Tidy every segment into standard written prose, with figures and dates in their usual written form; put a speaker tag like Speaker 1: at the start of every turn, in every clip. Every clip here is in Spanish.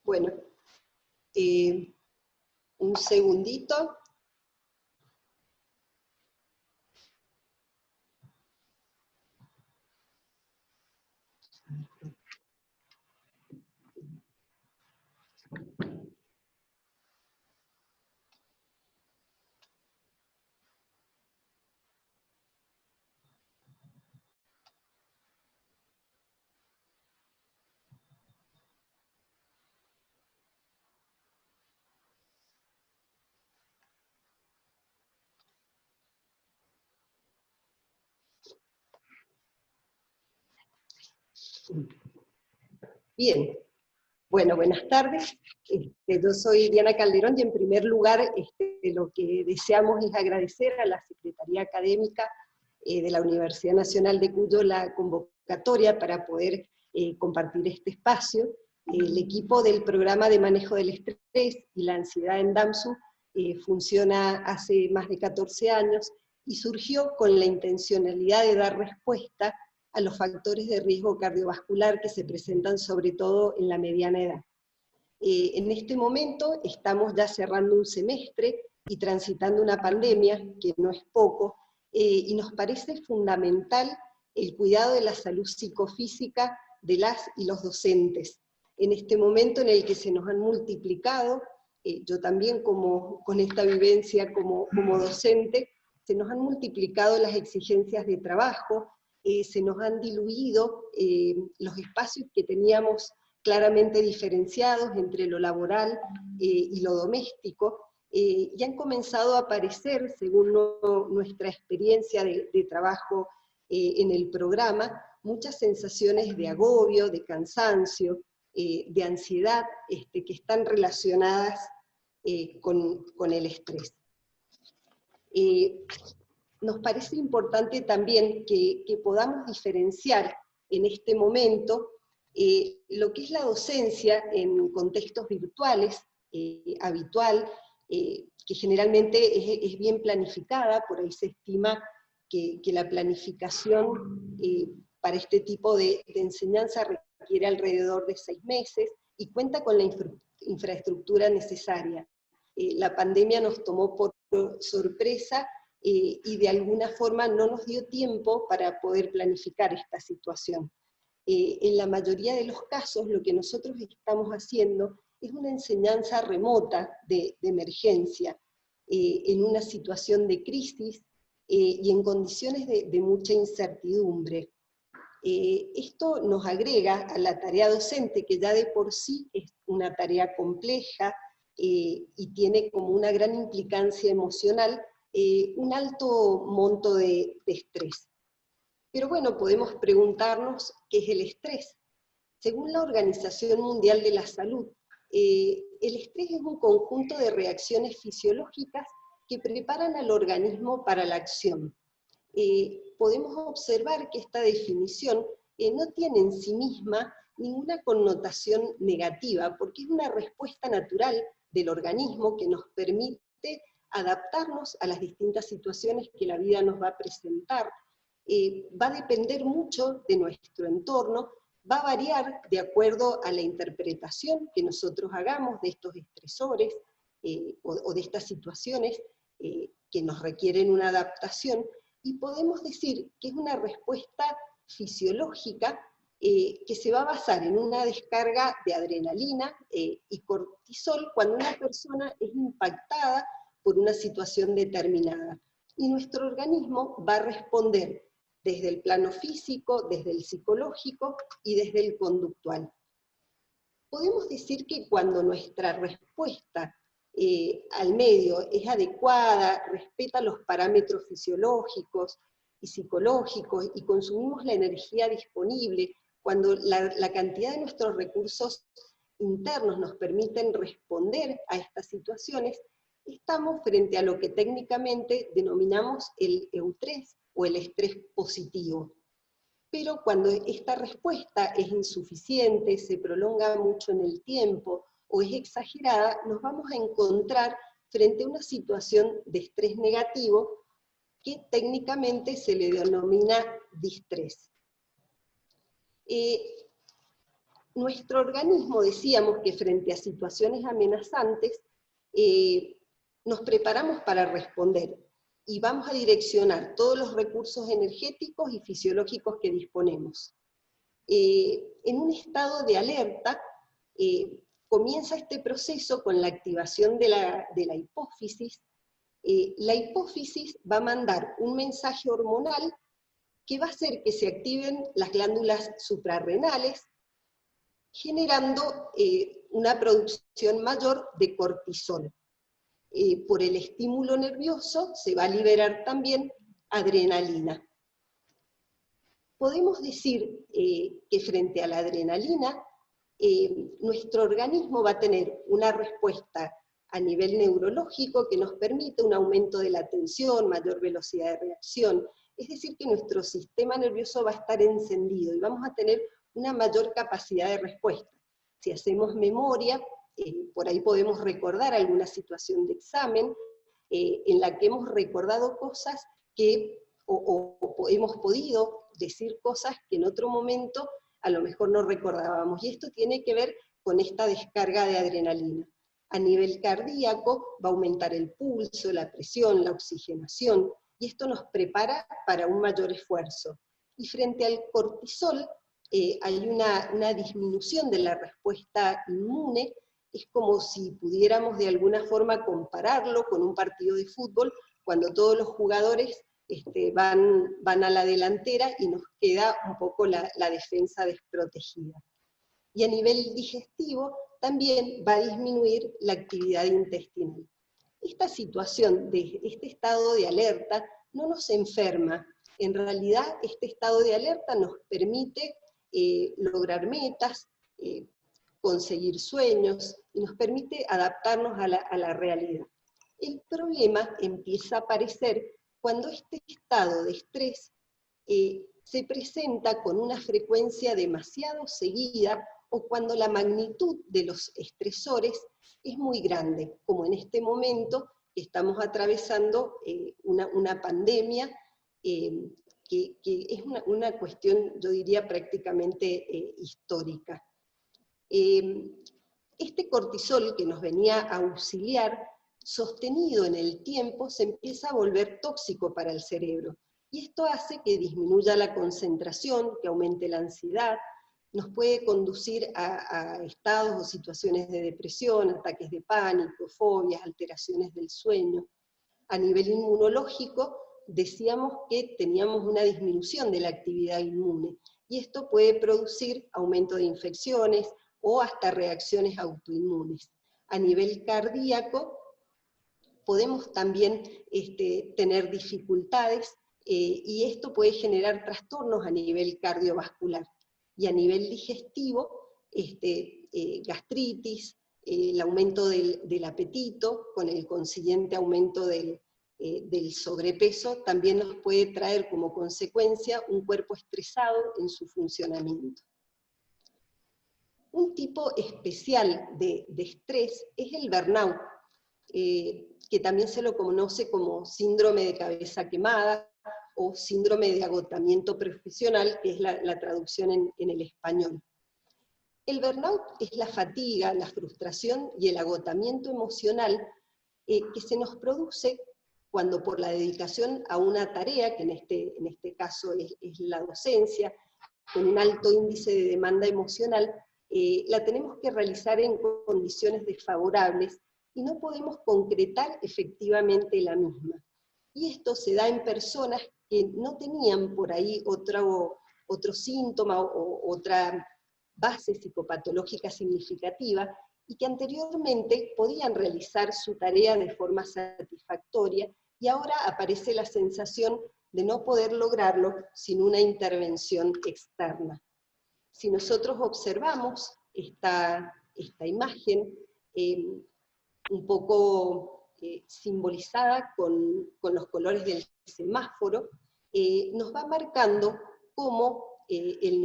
Speaker 1: Bueno, un segundito. Bien, bueno, buenas tardes. Yo soy Diana Calderón y en primer lugar lo que deseamos es agradecer a la Secretaría Académica de la Universidad Nacional de Cuyo la convocatoria para poder compartir este espacio. El equipo del Programa de Manejo del Estrés y la Ansiedad en DAMSU funciona hace más de 14 años y surgió con la intencionalidad de dar respuesta a los factores de riesgo cardiovascular que se presentan sobre todo en la mediana edad. En este momento estamos ya cerrando un semestre y transitando una pandemia, que no es poco, y nos parece fundamental el cuidado de la salud psicofísica de las y los docentes. En este momento en el que se nos han multiplicado, yo también con esta vivencia como docente, se nos han multiplicado las exigencias de trabajo, se nos han diluido los espacios que teníamos claramente diferenciados entre lo laboral y lo doméstico, y han comenzado a aparecer, según nuestra experiencia de trabajo en el programa, muchas sensaciones de agobio, de cansancio, de ansiedad, que están relacionadas con el estrés. Nos parece importante también que podamos diferenciar en este momento lo que es la docencia en contextos virtuales, habitual, que generalmente es bien planificada, por ahí se estima que la planificación para este tipo de enseñanza requiere alrededor de 6 meses, y cuenta con la infraestructura necesaria. La pandemia nos tomó por sorpresa, y de alguna forma no nos dio tiempo para poder planificar esta situación. En la mayoría de los casos lo que nosotros estamos haciendo es una enseñanza remota de emergencia, en una situación de crisis y en condiciones de mucha incertidumbre. Esto nos agrega a la tarea docente, que ya de por sí es una tarea compleja y tiene como una gran implicancia emocional, un alto monto de estrés. Pero bueno, podemos preguntarnos qué es el estrés. Según la Organización Mundial de la Salud, el estrés es un conjunto de reacciones fisiológicas que preparan al organismo para la acción. Podemos observar que esta definición no tiene en sí misma ninguna connotación negativa, porque es una respuesta natural del organismo que nos permite adaptarnos a las distintas situaciones que la vida nos va a presentar. Va a depender mucho de nuestro entorno, va a variar de acuerdo a la interpretación que nosotros hagamos de estos estresores o de estas situaciones que nos requieren una adaptación, y podemos decir que es una respuesta fisiológica que se va a basar en una descarga de adrenalina y cortisol cuando una persona es impactada por una situación determinada. Y nuestro organismo va a responder desde el plano físico, desde el psicológico y desde el conductual. Podemos decir que cuando nuestra respuesta al medio es adecuada, respeta los parámetros fisiológicos y psicológicos, y consumimos la energía disponible, cuando la cantidad de nuestros recursos internos nos permiten responder a estas situaciones, estamos frente a lo que técnicamente denominamos el eustrés o el estrés positivo. Pero cuando esta respuesta es insuficiente, se prolonga mucho en el tiempo o es exagerada, nos vamos a encontrar frente a una situación de estrés negativo que técnicamente se le denomina distrés. Nuestro organismo, decíamos que frente a situaciones amenazantes, nos preparamos para responder y vamos a direccionar todos los recursos energéticos y fisiológicos que disponemos. En un estado de alerta, comienza este proceso con la activación de la hipófisis. La hipófisis va a mandar un mensaje hormonal que va a hacer que se activen las glándulas suprarrenales, generando una producción mayor de cortisol. Por el estímulo nervioso se va a liberar también adrenalina. Podemos decir que frente a la adrenalina, nuestro organismo va a tener una respuesta a nivel neurológico que nos permite un aumento de la tensión, mayor velocidad de reacción, es decir, que nuestro sistema nervioso va a estar encendido y vamos a tener una mayor capacidad de respuesta. Si hacemos memoria, por ahí podemos recordar alguna situación de examen en la que hemos recordado cosas que, o hemos podido decir cosas que en otro momento a lo mejor no recordábamos. Y esto tiene que ver con esta descarga de adrenalina. A nivel cardíaco va a aumentar el pulso, la presión, la oxigenación, y esto nos prepara para un mayor esfuerzo. Y frente al cortisol, hay una disminución de la respuesta inmune. Es como si pudiéramos de alguna forma compararlo con un partido de fútbol, cuando todos los jugadores van a la delantera y nos queda un poco la defensa desprotegida. Y a nivel digestivo también va a disminuir la actividad intestinal. Esta situación de este estado de alerta no nos enferma. En realidad este estado de alerta nos permite lograr metas, conseguir sueños, y nos permite adaptarnos a la realidad. El problema empieza a aparecer cuando este estado de estrés se presenta con una frecuencia demasiado seguida o cuando la magnitud de los estresores es muy grande, como en este momento que estamos atravesando una pandemia que es una cuestión, yo diría, prácticamente histórica. Este cortisol que nos venía a auxiliar, sostenido en el tiempo, se empieza a volver tóxico para el cerebro. Y esto hace que disminuya la concentración, que aumente la ansiedad, nos puede conducir a estados o situaciones de depresión, ataques de pánico, fobias, alteraciones del sueño. A nivel inmunológico, decíamos que teníamos una disminución de la actividad inmune, y esto puede producir aumento de infecciones o hasta reacciones autoinmunes. A nivel cardíaco, podemos también tener dificultades, y esto puede generar trastornos a nivel cardiovascular. Y a nivel digestivo, gastritis, el aumento del apetito, con el consiguiente aumento del sobrepeso, también nos puede traer como consecuencia un cuerpo estresado en su funcionamiento. Un tipo especial de estrés es el burnout, que también se lo conoce como síndrome de cabeza quemada o síndrome de agotamiento profesional, que es la traducción en el español. El burnout es la fatiga, la frustración y el agotamiento emocional que se nos produce cuando por la dedicación a una tarea, que en este caso es la docencia, con un alto índice de demanda emocional, la tenemos que realizar en condiciones desfavorables y no podemos concretar efectivamente la misma. Y esto se da en personas que no tenían por ahí otro síntoma o otra base psicopatológica significativa, y que anteriormente podían realizar su tarea de forma satisfactoria, y ahora aparece la sensación de no poder lograrlo sin una intervención externa. Si nosotros observamos esta imagen, un poco simbolizada con los colores del semáforo, nos va marcando cómo el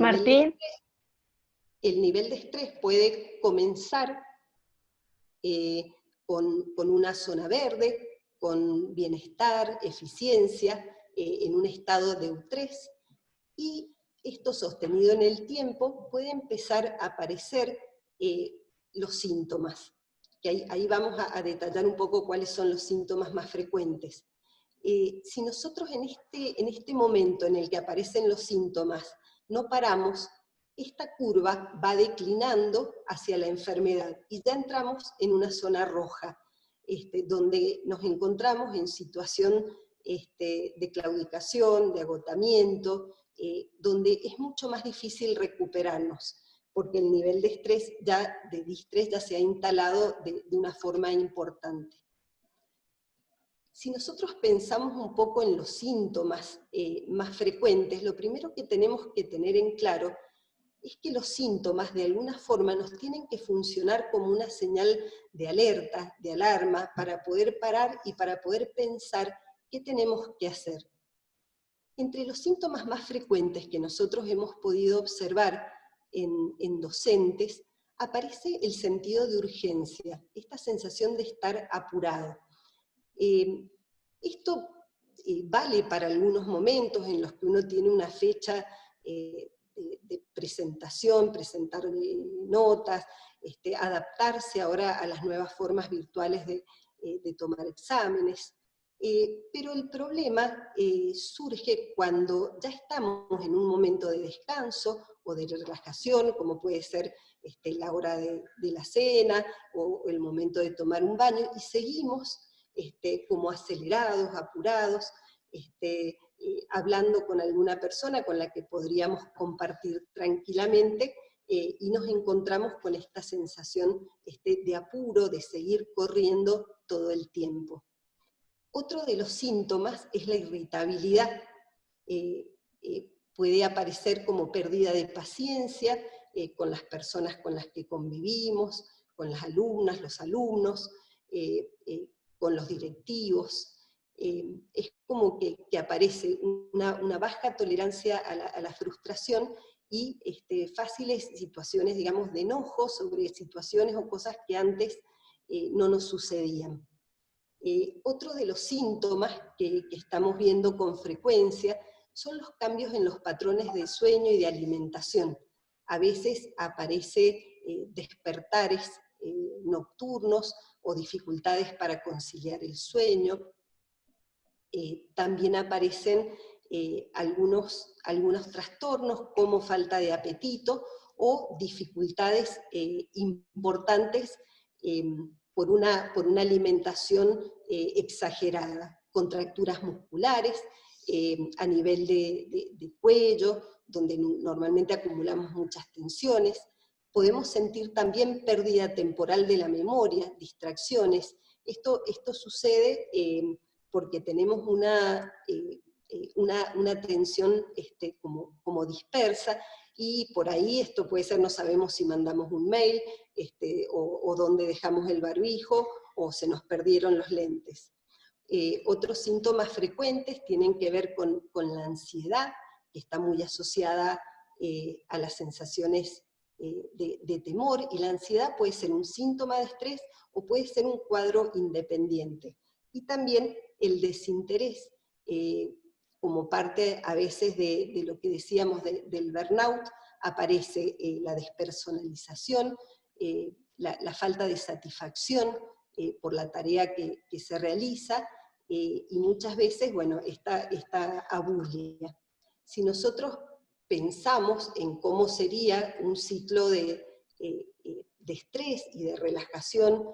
Speaker 1: nivel de estrés puede comenzar con una zona verde, con bienestar, eficiencia, en un estado de eustrés, y esto sostenido en el tiempo puede empezar a aparecer los síntomas, que ahí vamos a detallar un poco cuáles son los síntomas más frecuentes. Si nosotros en este momento en el que aparecen los síntomas no paramos, esta curva va declinando hacia la enfermedad y ya entramos en una zona roja, donde nos encontramos en situación de claudicación, de agotamiento, donde es mucho más difícil recuperarnos, porque el nivel de estrés de distrés ya se ha instalado de una forma importante. Si nosotros pensamos un poco en los síntomas más frecuentes, lo primero que tenemos que tener en claro es que los síntomas de alguna forma nos tienen que funcionar como una señal de alerta, de alarma, para poder parar y para poder pensar qué tenemos que hacer. Entre los síntomas más frecuentes que nosotros hemos podido observar en docentes, aparece el sentido de urgencia, esta sensación de estar apurado. Esto vale para algunos momentos en los que uno tiene una fecha de presentación, presentar notas, adaptarse ahora a las nuevas formas virtuales de tomar exámenes. Pero el problema surge cuando ya estamos en un momento de descanso o de relajación, como puede ser la hora de la cena o el momento de tomar un baño, y seguimos como acelerados, apurados, hablando con alguna persona con la que podríamos compartir tranquilamente, y nos encontramos con esta sensación de apuro, de seguir corriendo todo el tiempo. Otro de los síntomas es la irritabilidad. Puede aparecer como pérdida de paciencia con las personas con las que convivimos, con las alumnas, los alumnos, con los directivos. Es como que aparece una baja tolerancia a la frustración y fáciles situaciones, digamos, de enojo sobre situaciones o cosas que antes no nos sucedían. Otro de los síntomas que estamos viendo con frecuencia son los cambios en los patrones de sueño y de alimentación. A veces aparece despertares nocturnos o dificultades para conciliar el sueño. También aparecen algunos trastornos como falta de apetito o dificultades importantes por una alimentación exagerada, contracturas musculares a nivel de cuello, donde normalmente acumulamos muchas tensiones. Podemos sentir también pérdida temporal de la memoria, distracciones. Esto sucede porque tenemos una atención como dispersa, y por ahí esto puede ser, no sabemos si mandamos un mail, o dónde dejamos el barbijo, o se nos perdieron los lentes. Otros síntomas frecuentes tienen que ver con la ansiedad, que está muy asociada a las sensaciones de temor, y la ansiedad puede ser un síntoma de estrés o puede ser un cuadro independiente. Y también el desinterés, como parte a veces de lo que decíamos del burnout, aparece la despersonalización, la falta de satisfacción por la tarea que se realiza, y muchas veces, bueno, esta abulia. Si nosotros pensamos en cómo sería un ciclo de estrés y de relajación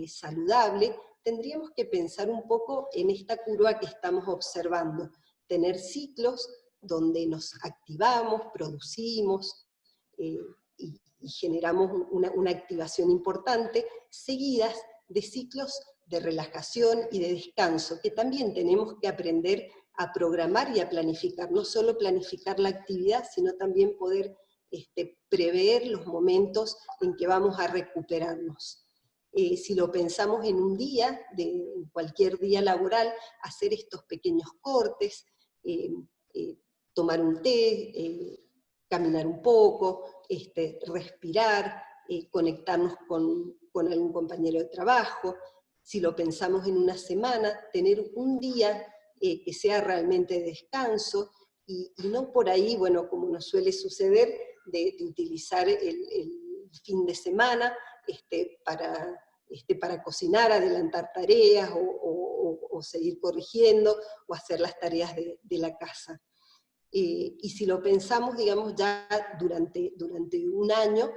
Speaker 1: saludable, tendríamos que pensar un poco en esta curva que estamos observando, tener ciclos donde nos activamos, producimos y generamos una activación importante, seguidas de ciclos de relajación y de descanso, que también tenemos que aprender a programar y a planificar, no solo planificar la actividad, sino también poder prever los momentos en que vamos a recuperarnos. Si lo pensamos en un día, en cualquier día laboral, hacer estos pequeños cortes, tomar un té, caminar un poco, respirar, conectarnos con algún compañero de trabajo, Si lo pensamos en una semana, tener un día que sea realmente de descanso, y no por ahí, bueno, como nos suele suceder, de utilizar el fin de semana para cocinar, adelantar tareas, o seguir corrigiendo, o hacer las tareas de la casa. Y si lo pensamos, digamos, ya durante un año,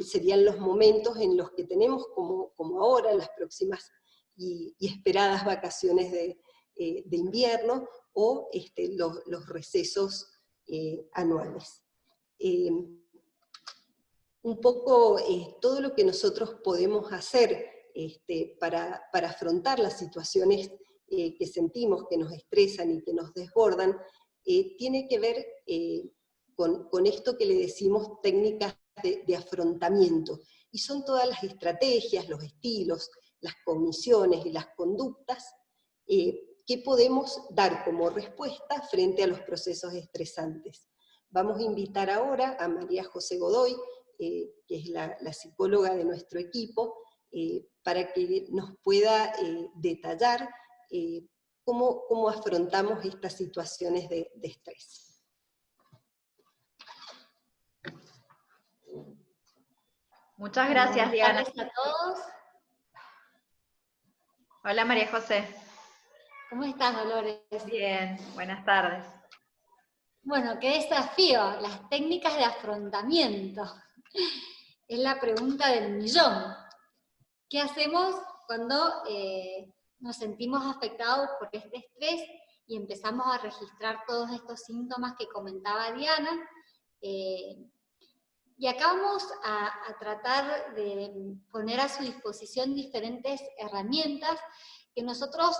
Speaker 1: serían los momentos en los que tenemos, como ahora, las próximas y esperadas vacaciones de invierno, o los recesos anuales. Un poco todo lo que nosotros podemos hacer para afrontar las situaciones que sentimos, que nos estresan y que nos desbordan, tiene que ver con esto que le decimos técnicas de afrontamiento, y son todas las estrategias, los estilos, las cogniciones y las conductas que podemos dar como respuesta frente a los procesos estresantes. Vamos a invitar ahora a María José Godoy, que es la psicóloga de nuestro equipo, para que nos pueda detallar cómo afrontamos estas situaciones de estrés.
Speaker 2: Muchas gracias, Diana.
Speaker 3: Buenas tardes a todos.
Speaker 2: Hola, María José.
Speaker 3: ¿Cómo estás, Dolores?
Speaker 2: Bien, buenas tardes.
Speaker 3: Bueno, qué desafío, las técnicas de afrontamiento. Es la pregunta del millón. ¿Qué hacemos cuando nos sentimos afectados por este estrés y empezamos a registrar todos estos síntomas que comentaba Diana? Y acá vamos a tratar de poner a su disposición diferentes herramientas que nosotros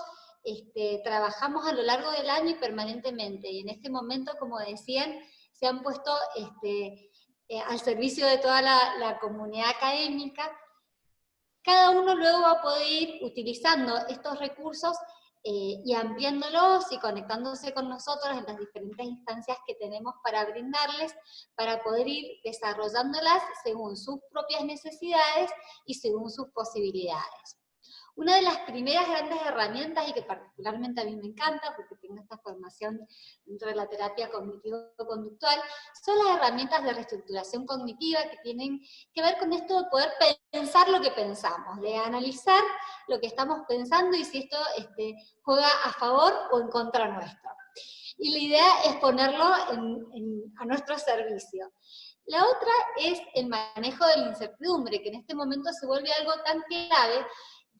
Speaker 3: trabajamos a lo largo del año y permanentemente. Y en este momento, como decían, se han puesto al servicio de toda la comunidad académica. Cada uno luego va a poder ir utilizando estos recursos y ampliándolos y conectándose con nosotros en las diferentes instancias que tenemos para brindarles, para poder ir desarrollándolas según sus propias necesidades y según sus posibilidades. Una de las primeras grandes herramientas, y que particularmente a mí me encanta, porque tengo esta formación dentro de la terapia cognitivo-conductual, son las herramientas de reestructuración cognitiva, que tienen que ver con esto de poder pensar lo que pensamos, de analizar lo que estamos pensando y si esto juega a favor o en contra nuestro. Y la idea es ponerlo a nuestro servicio. La otra es el manejo de la incertidumbre, que en este momento se vuelve algo tan clave,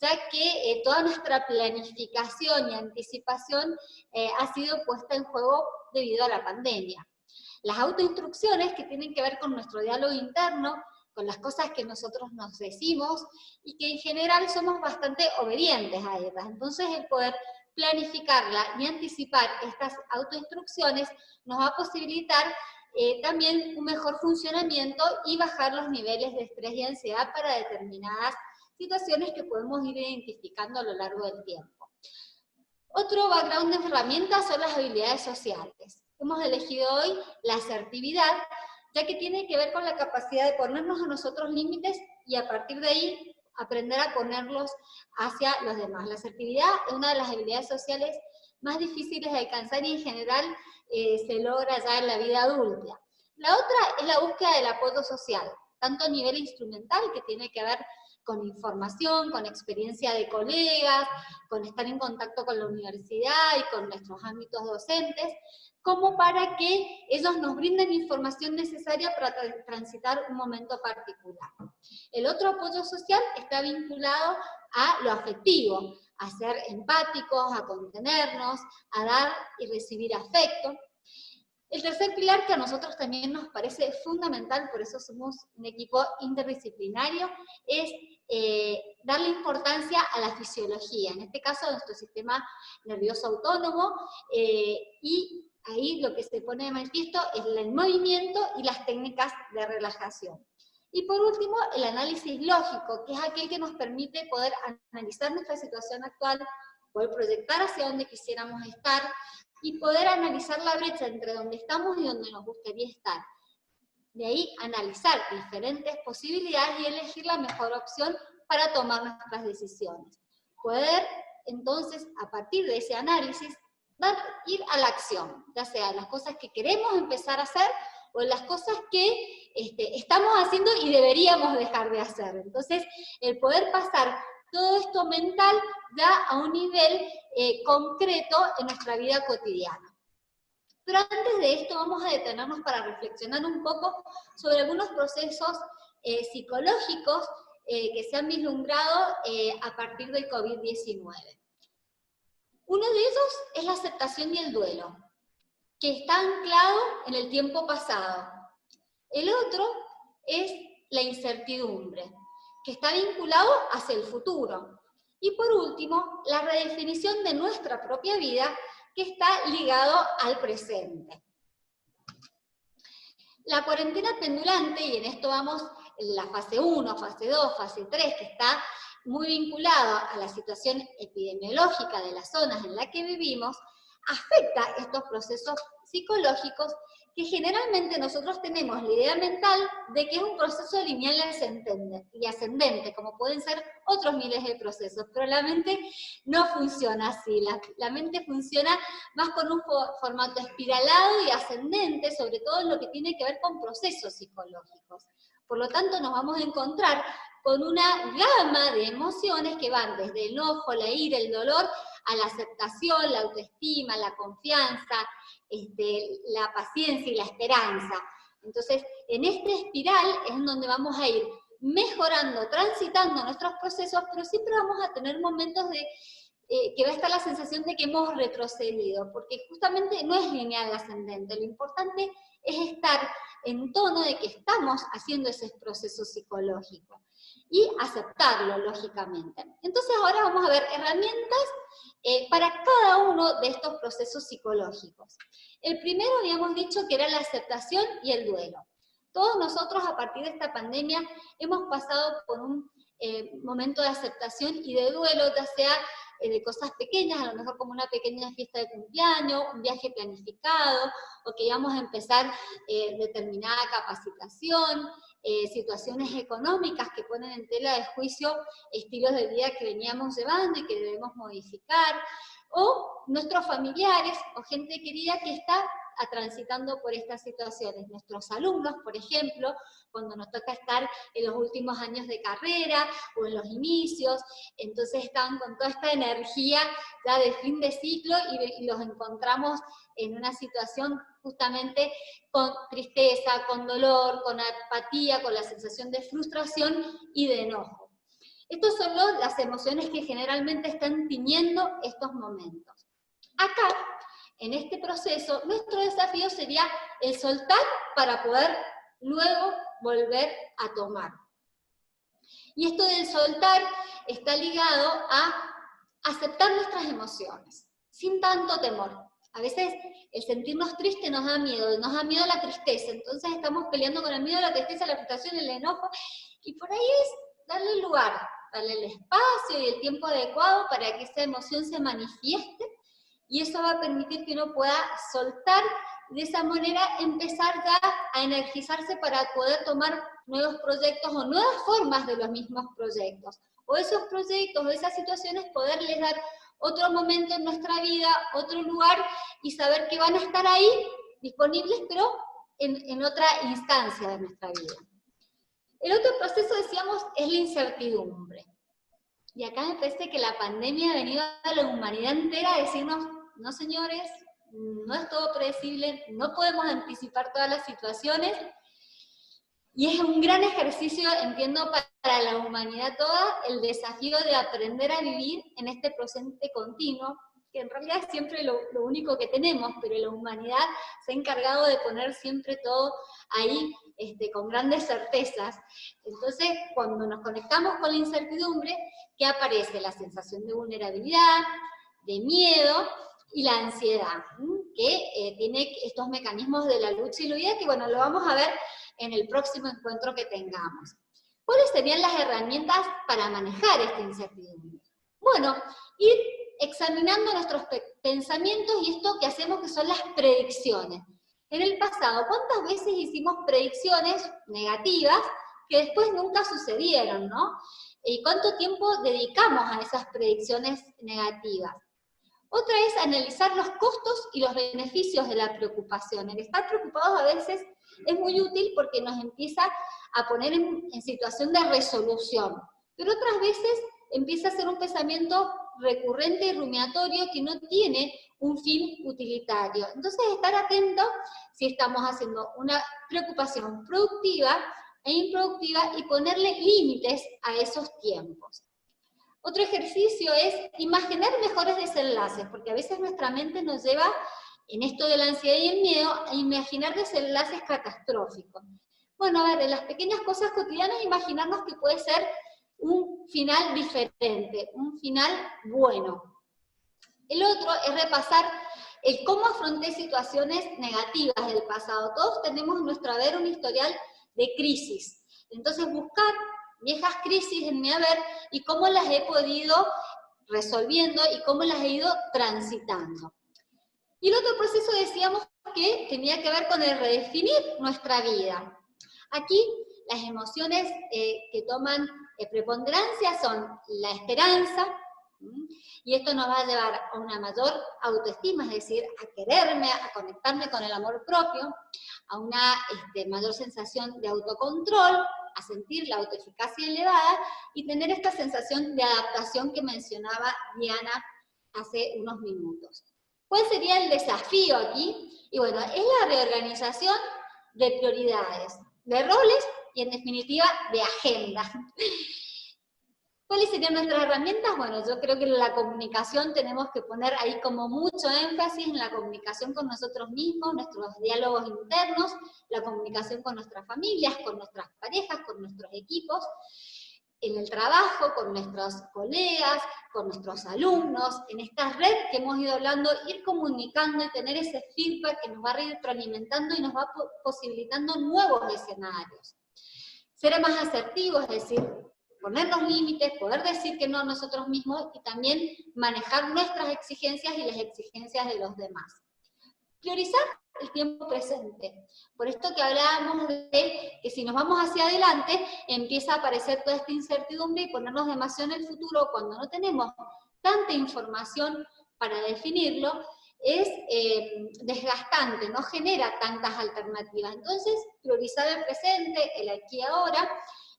Speaker 3: ya que toda nuestra planificación y anticipación ha sido puesta en juego debido a la pandemia. Las autoinstrucciones, que tienen que ver con nuestro diálogo interno, con las cosas que nosotros nos decimos, y que en general somos bastante obedientes a ellas. Entonces el poder planificarla y anticipar estas autoinstrucciones nos va a posibilitar también un mejor funcionamiento y bajar los niveles de estrés y ansiedad para determinadas situaciones que podemos ir identificando a lo largo del tiempo. Otro background de herramientas son las habilidades sociales. Hemos elegido hoy la asertividad, ya que tiene que ver con la capacidad de ponernos a nosotros límites y a partir de ahí aprender a ponerlos hacia los demás. La asertividad es una de las habilidades sociales más difíciles de alcanzar y en general se logra ya en la vida adulta. La otra es la búsqueda del apoyo social, tanto a nivel instrumental, que tiene que ver con información, con experiencia de colegas, con estar en contacto con la universidad y con nuestros ámbitos docentes, como para que ellos nos brinden información necesaria para transitar un momento particular. El otro apoyo social está vinculado a lo afectivo, a ser empáticos, a contenernos, a dar y recibir afecto. El tercer pilar, que a nosotros también nos parece fundamental, por eso somos un equipo interdisciplinario, es darle importancia a la fisiología, en este caso a nuestro sistema nervioso autónomo, y ahí lo que se pone de manifiesto es el movimiento y las técnicas de relajación. Y por último, el análisis lógico, que es aquel que nos permite poder analizar nuestra situación actual, poder proyectar hacia donde quisiéramos estar, y poder analizar la brecha entre donde estamos y donde nos gustaría estar. De ahí analizar diferentes posibilidades y elegir la mejor opción para tomar nuestras decisiones. Poder, entonces, a partir de ese análisis, ir a la acción, ya sea las cosas que queremos empezar a hacer, o las cosas que estamos haciendo y deberíamos dejar de hacer. Entonces, el poder pasar todo esto mental ya a un nivel concreto en nuestra vida cotidiana. Pero antes de esto vamos a detenernos para reflexionar un poco sobre algunos procesos psicológicos que se han vislumbrado a partir del COVID-19. Uno de ellos es la aceptación y el duelo, que está anclado en el tiempo pasado. El otro es la incertidumbre, que está vinculado hacia el futuro. Y por último, la redefinición de nuestra propia vida, que está ligado al presente. La cuarentena pendulante, y en esto vamos en la fase 1, fase 2, fase 3, que está muy vinculada a la situación epidemiológica de las zonas en las que vivimos, afecta estos procesos psicológicos que generalmente nosotros tenemos la idea mental de que es un proceso lineal y ascendente, como pueden ser otros miles de procesos, pero la mente no funciona así, la mente funciona más con un formato espiralado y ascendente, sobre todo en lo que tiene que ver con procesos psicológicos. Por lo tanto, nos vamos a encontrar con una gama de emociones que van desde el enojo, la ira, el dolor, a la aceptación, la autoestima, la confianza, la paciencia y la esperanza. Entonces, en esta espiral es en donde vamos a ir mejorando, transitando nuestros procesos, pero siempre vamos a tener momentos de que va a estar la sensación de que hemos retrocedido, porque justamente no es lineal ascendente, lo importante es estar en tono de que estamos haciendo ese proceso psicológico y aceptarlo, lógicamente. Entonces ahora vamos a ver herramientas para cada uno de estos procesos psicológicos. El primero habíamos dicho que era la aceptación y el duelo. Todos nosotros a partir de esta pandemia hemos pasado por un momento de aceptación y de duelo, ya sea de cosas pequeñas, a lo mejor como una pequeña fiesta de cumpleaños, un viaje planificado, o que íbamos a empezar determinada capacitación, situaciones económicas que ponen en tela de juicio estilos de vida que veníamos llevando y que debemos modificar, o nuestros familiares o gente querida que está transitando por estas situaciones. Nuestros alumnos, por ejemplo, cuando nos toca estar en los últimos años de carrera o en los inicios, entonces están con toda esta energía ya de fin de ciclo y los encontramos en una situación justamente con tristeza, con dolor, con apatía, con la sensación de frustración y de enojo. Estas son las emociones que generalmente están tiñendo estos momentos. Acá, en este proceso, nuestro desafío sería el soltar para poder luego volver a tomar. Y esto del soltar está ligado a aceptar nuestras emociones, sin tanto temor. A veces el sentirnos tristes nos da miedo la tristeza, entonces estamos peleando con el miedo, la tristeza, la frustración, el enojo, y por ahí es darle el lugar, darle el espacio y el tiempo adecuado para que esa emoción se manifieste, y eso va a permitir que uno pueda soltar, de esa manera empezar ya a energizarse para poder tomar nuevos proyectos o nuevas formas de los mismos proyectos. O esos proyectos o esas situaciones poderles dar otro momento en nuestra vida, otro lugar, y saber que van a estar ahí disponibles, pero en otra instancia de nuestra vida. El otro proceso, decíamos, es la incertidumbre. Y acá me parece que la pandemia ha venido a la humanidad entera a decirnos: no, señores, no es todo predecible, no podemos anticipar todas las situaciones, y es un gran ejercicio, entiendo, para la humanidad toda, el desafío de aprender a vivir en este presente continuo, que en realidad es siempre lo único que tenemos, pero la humanidad se ha encargado de poner siempre todo ahí con grandes certezas. Entonces, cuando nos conectamos con la incertidumbre, ¿qué aparece? La sensación de vulnerabilidad, de miedo, y la ansiedad, que tiene estos mecanismos de la lucha y la huida, que bueno, lo vamos a ver en el próximo encuentro que tengamos. ¿Cuáles serían las herramientas para manejar esta incertidumbre? Bueno, ir examinando nuestros pensamientos y esto que hacemos, que son las predicciones. En el pasado, ¿cuántas veces hicimos predicciones negativas que después nunca sucedieron, ¿no? y cuánto tiempo dedicamos a esas predicciones negativas. Otra es analizar los costos y los beneficios de la preocupación. El estar preocupados a veces es muy útil porque nos empieza a poner en situación de resolución, pero otras veces empieza a ser un pensamiento recurrente y rumiatorio que no tiene un fin utilitario. Entonces, estar atento si estamos haciendo una preocupación productiva e improductiva y ponerle límites a esos tiempos. Otro ejercicio es imaginar mejores desenlaces, porque a veces nuestra mente nos lleva, en esto de la ansiedad y el miedo, a imaginar desenlaces catastróficos. Bueno, a ver, en las pequeñas cosas cotidianas, imaginarnos que puede ser un final diferente, un final bueno. El otro es repasar el cómo afronté situaciones negativas del pasado. Todos tenemos en nuestro haber un historial de crisis. Entonces buscar viejas crisis en mi haber y cómo las he podido resolviendo y cómo las he ido transitando. Y el otro proceso decíamos que tenía que ver con el redefinir nuestra vida. Aquí las emociones que toman preponderancia son la esperanza, y esto nos va a llevar a una mayor autoestima, es decir, a quererme, a conectarme con el amor propio, a una mayor sensación de autocontrol, a sentir la autoeficacia elevada y tener esta sensación de adaptación que mencionaba Diana hace unos minutos. ¿Cuál sería el desafío aquí? Y bueno, es la reorganización de prioridades, de roles y en definitiva de agenda. ¿Cuáles serían nuestras herramientas? Bueno, yo creo que en la comunicación tenemos que poner ahí como mucho énfasis en la comunicación con nosotros mismos, nuestros diálogos internos, la comunicación con nuestras familias, con nuestras parejas, con nuestros equipos, en el trabajo, con nuestros colegas, con nuestros alumnos, en esta red que hemos ido hablando, ir comunicando y tener ese feedback que nos va retroalimentando y nos va posibilitando nuevos escenarios. Ser más asertivos, es decir, ponernos límites, poder decir que no a nosotros mismos y también manejar nuestras exigencias y las exigencias de los demás. Priorizar el tiempo presente. Por esto que hablábamos de que si nos vamos hacia adelante, empieza a aparecer toda esta incertidumbre y ponernos demasiado en el futuro cuando no tenemos tanta información para definirlo, es desgastante, no genera tantas alternativas. Entonces, priorizar el presente, el aquí y ahora,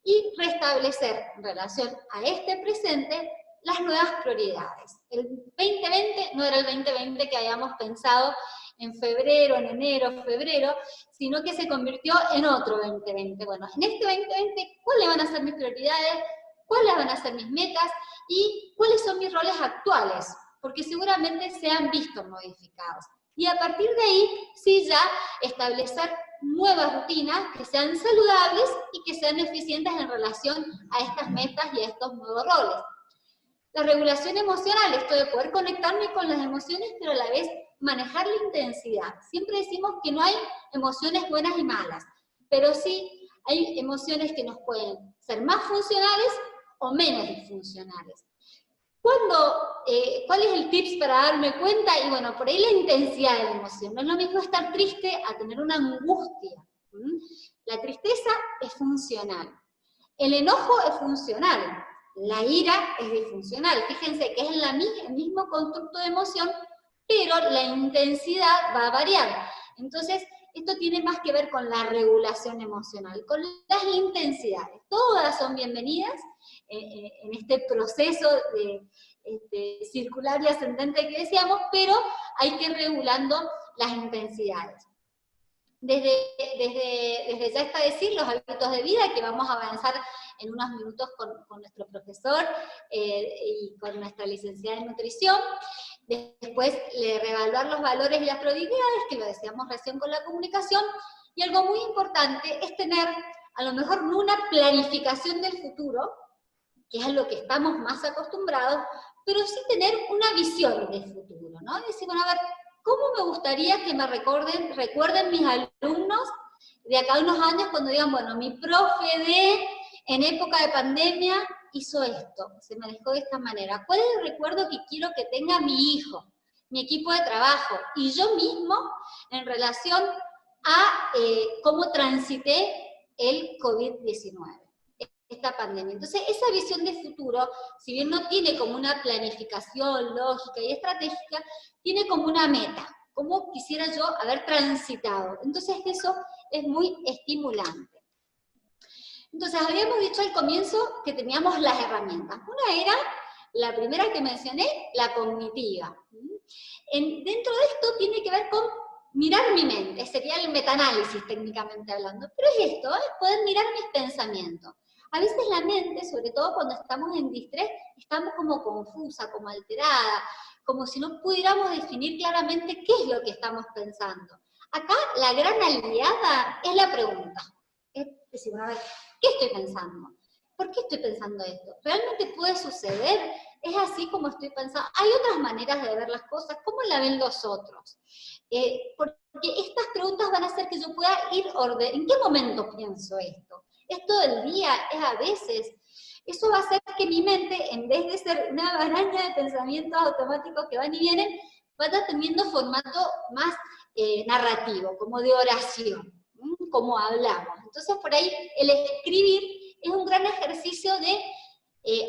Speaker 3: y restablecer en relación a este presente las nuevas prioridades. El 2020 no era el 2020 que habíamos pensado en febrero, en enero, febrero, sino que se convirtió en otro 2020. Bueno, en este 2020, ¿cuáles van a ser mis prioridades? ¿Cuáles van a ser mis metas? ¿Y cuáles son mis roles actuales? Porque seguramente se han visto modificados. Y a partir de ahí, sí ya establecer nuevas rutinas que sean saludables y que sean eficientes en relación a estas metas y a estos nuevos roles. La regulación emocional, esto de poder conectarme con las emociones, pero a la vez manejar la intensidad. Siempre decimos que no hay emociones buenas y malas, pero sí hay emociones que nos pueden ser más funcionales o menos disfuncionales. ¿Cuál es el tips para darme cuenta? Y bueno, por ahí la intensidad de la emoción. No es lo mismo estar triste a tener una angustia. La tristeza es funcional. El enojo es funcional. La ira es disfuncional. Fíjense que es el mismo constructo de emoción, pero la intensidad va a variar. Entonces, esto tiene más que ver con la regulación emocional, con las intensidades. Todas son bienvenidas en este proceso de circular y ascendente que decíamos, pero hay que ir regulando las intensidades. Desde ya está decir los hábitos de vida, que vamos a avanzar en unos minutos con nuestro profesor y con nuestra licenciada en nutrición. Después, reevaluar los valores y las prioridades, que lo decíamos recién con la comunicación. Y algo muy importante es tener, a lo mejor no una planificación del futuro, que es a lo que estamos más acostumbrados, pero sí tener una visión del futuro, ¿no? Es decir, bueno, a ver, ¿cómo me gustaría que me recuerden mis alumnos de acá a unos años cuando digan, bueno, mi profe en época de pandemia hizo esto, se manejó de esta manera? ¿Cuál es el recuerdo que quiero que tenga mi hijo, mi equipo de trabajo y yo mismo en relación a cómo transité el COVID-19? esta pandemia. Entonces, esa visión de futuro, si bien no tiene como una planificación lógica y estratégica, tiene como una meta, como quisiera yo haber transitado. Entonces, eso es muy estimulante. Entonces, habíamos dicho al comienzo que teníamos las herramientas. Una era, la primera que mencioné, la cognitiva. Dentro de esto tiene que ver con mirar mi mente, sería el metaanálisis técnicamente hablando, pero es esto, es poder mirar mis pensamientos. A veces la mente, sobre todo cuando estamos en distrés, estamos como confusa, como alterada, como si no pudiéramos definir claramente qué es lo que estamos pensando. Acá la gran aliada es la pregunta. Es decir, a ver, ¿qué estoy pensando? ¿Por qué estoy pensando esto? ¿Realmente puede suceder? ¿Es así como estoy pensando? ¿Hay otras maneras de ver las cosas? ¿Cómo la ven los otros? Porque estas preguntas van a hacer que yo pueda ir ordenando. ¿En qué momento pienso esto? ¿Es todo el día? ¿Es a veces? Eso va a hacer que mi mente, en vez de ser una maraña de pensamientos automáticos que van y vienen, vaya teniendo formato más narrativo, como de oración, como hablamos. Entonces, por ahí, el escribir es un gran ejercicio de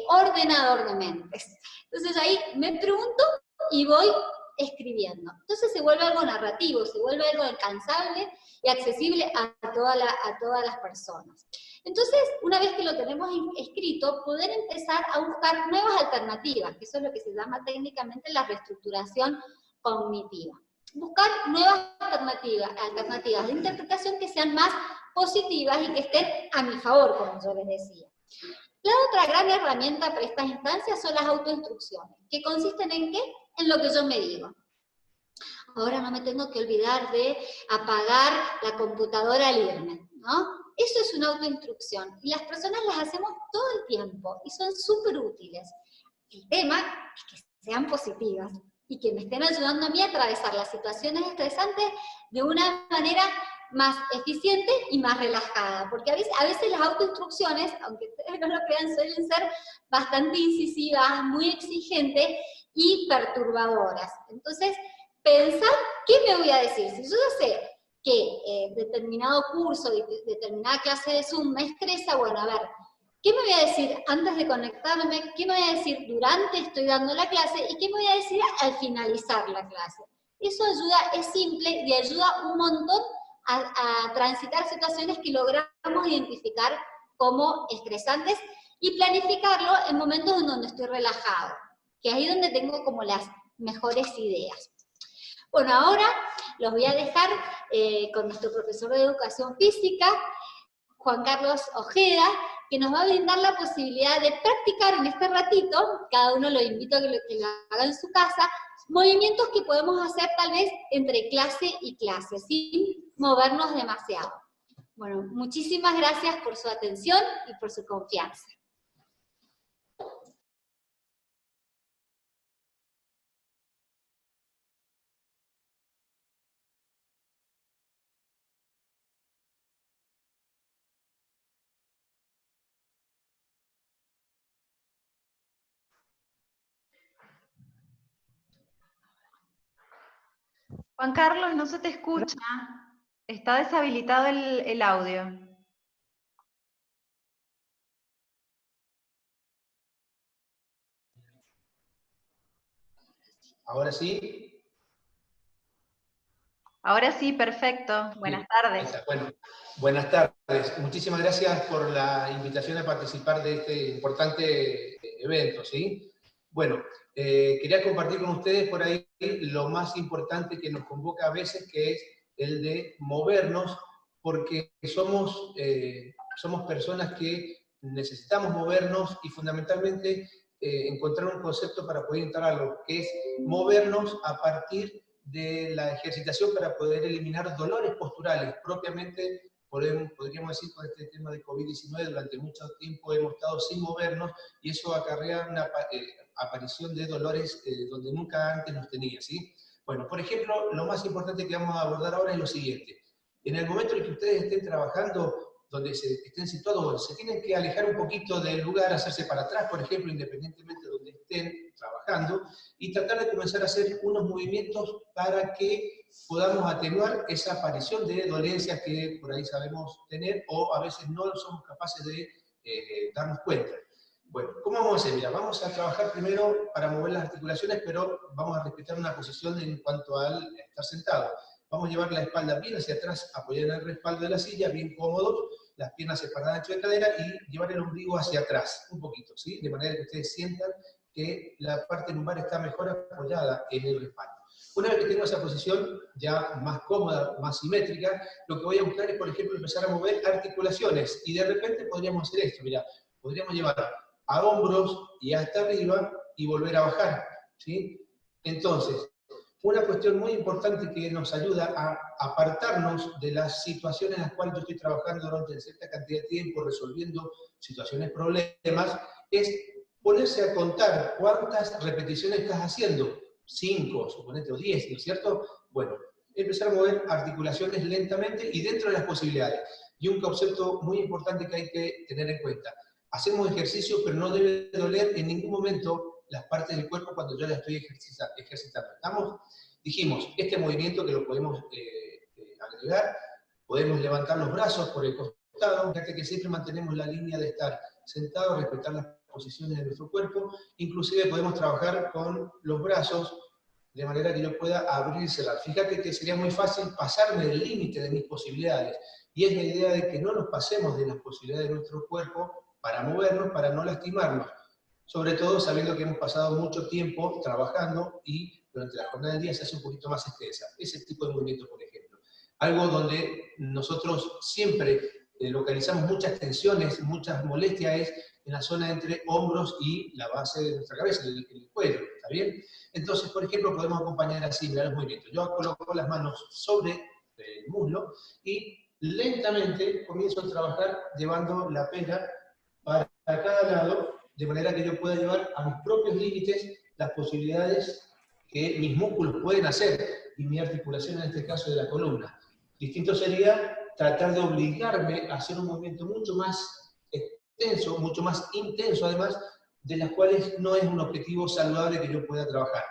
Speaker 3: ordenador de mentes. Entonces, ahí me pregunto y voy escribiendo. Entonces se vuelve algo narrativo, se vuelve algo alcanzable y accesible a todas las personas. Entonces, una vez que lo tenemos escrito, poder empezar a buscar nuevas alternativas, que eso es lo que se llama técnicamente la reestructuración cognitiva. Buscar nuevas alternativas de interpretación que sean más positivas y que estén a mi favor, como yo les decía. La otra gran herramienta para estas instancias son las autoinstrucciones, que consisten en ¿qué? En lo que yo me digo. Ahora no me tengo que olvidar de apagar la computadora al irme, ¿no? Eso es una autoinstrucción, y las personas las hacemos todo el tiempo, y son súper útiles. El tema es que sean positivas, y que me estén ayudando a mí a atravesar las situaciones estresantes de una manera más eficiente y más relajada, porque a veces las autoinstrucciones, aunque ustedes no lo crean, suelen ser bastante incisivas, muy exigentes y perturbadoras. Entonces, pensar qué me voy a decir. Si yo ya sé que determinado curso, determinada clase de Zoom me estresa, bueno, a ver, ¿qué me voy a decir antes de conectarme? ¿Qué me voy a decir durante estoy dando la clase? ¿Y qué me voy a decir al finalizar la clase? Eso ayuda, es simple y ayuda un montón a transitar situaciones que logramos identificar como estresantes y planificarlo en momentos en donde estoy relajado, que es ahí donde tengo como las mejores ideas. Bueno, ahora los voy a dejar con nuestro profesor de Educación Física, Juan Carlos Ojeda, que nos va a brindar la posibilidad de practicar en este ratito, cada uno lo invito a que lo haga en su casa, movimientos que podemos hacer tal vez entre clase y clase, sin movernos demasiado. Bueno, muchísimas gracias por su atención y por su confianza.
Speaker 2: Juan Carlos, no se te escucha. Está deshabilitado el audio.
Speaker 4: ¿Ahora sí?
Speaker 2: Ahora sí, perfecto. Buenas tardes.
Speaker 4: Bueno, buenas tardes. Muchísimas gracias por la invitación a participar de este importante evento, ¿sí? Bueno, quería compartir con ustedes por ahí lo más importante que nos convoca a veces, que es el de movernos, porque somos personas que necesitamos movernos y fundamentalmente encontrar un concepto para poder instalarlo, que es movernos a partir de la ejercitación para poder eliminar dolores posturales. Propiamente, podríamos decir, con este tema de COVID-19, durante mucho tiempo hemos estado sin movernos y eso acarrea una aparición de dolores donde nunca antes nos tenía, ¿sí? Bueno, por ejemplo, lo más importante que vamos a abordar ahora es lo siguiente. En el momento en que ustedes estén trabajando, donde estén situados, se tienen que alejar un poquito del lugar, hacerse para atrás, por ejemplo, independientemente de donde estén trabajando, y tratar de comenzar a hacer unos movimientos para que podamos atenuar esa aparición de dolencias que por ahí sabemos tener, o a veces no somos capaces de darnos cuenta. Bueno, ¿cómo vamos a hacer? Mira, vamos a trabajar primero para mover las articulaciones, pero vamos a respetar una posición en cuanto al estar sentado. Vamos a llevar la espalda bien hacia atrás, apoyar en el respaldo de la silla, bien cómodos, las piernas separadas ancho de cadera y llevar el ombligo hacia atrás, un poquito, ¿sí? De manera que ustedes sientan que la parte lumbar está mejor apoyada en el respaldo. Una vez que tengo esa posición ya más cómoda, más simétrica, lo que voy a buscar es, por ejemplo, empezar a mover articulaciones. Y de repente podríamos hacer esto, mira, podríamos llevar a hombros y hasta arriba y volver a bajar, ¿sí? Entonces, una cuestión muy importante que nos ayuda a apartarnos de las situaciones en las cuales yo estoy trabajando durante cierta cantidad de tiempo, resolviendo situaciones, problemas, es ponerse a contar cuántas repeticiones estás haciendo. 5, suponete, o 10, ¿no es cierto? Bueno, empezar a mover articulaciones lentamente y dentro de las posibilidades. Y un concepto muy importante que hay que tener en cuenta. Hacemos ejercicio, pero no debe doler en ningún momento las partes del cuerpo cuando yo las estoy ejercitando. ¿Estamos? Dijimos, este movimiento que lo podemos agregar, podemos levantar los brazos por el costado, fíjate que siempre mantenemos la línea de estar sentado, respetar las posiciones de nuestro cuerpo, inclusive podemos trabajar con los brazos de manera que yo pueda abrir y cerrar. Fíjate que sería muy fácil pasarme del límite de mis posibilidades, y es la idea de que no nos pasemos de las posibilidades de nuestro cuerpo para movernos, para no lastimarnos, sobre todo sabiendo que hemos pasado mucho tiempo trabajando y durante la jornada del día se hace un poquito más extensa. Ese tipo de movimiento, por ejemplo. Algo donde nosotros siempre localizamos muchas tensiones, muchas molestias es en la zona entre hombros y la base de nuestra cabeza, el cuello, ¿está bien? Entonces, por ejemplo, podemos acompañar así, mirar los movimientos. Yo coloco las manos sobre el muslo y lentamente comienzo a trabajar llevando la pera para cada lado, de manera que yo pueda llevar a mis propios límites las posibilidades que mis músculos pueden hacer, y mi articulación en este caso de la columna. Distinto sería tratar de obligarme a hacer un movimiento mucho más extenso, mucho más intenso además, de las cuales no es un objetivo saludable que yo pueda trabajar.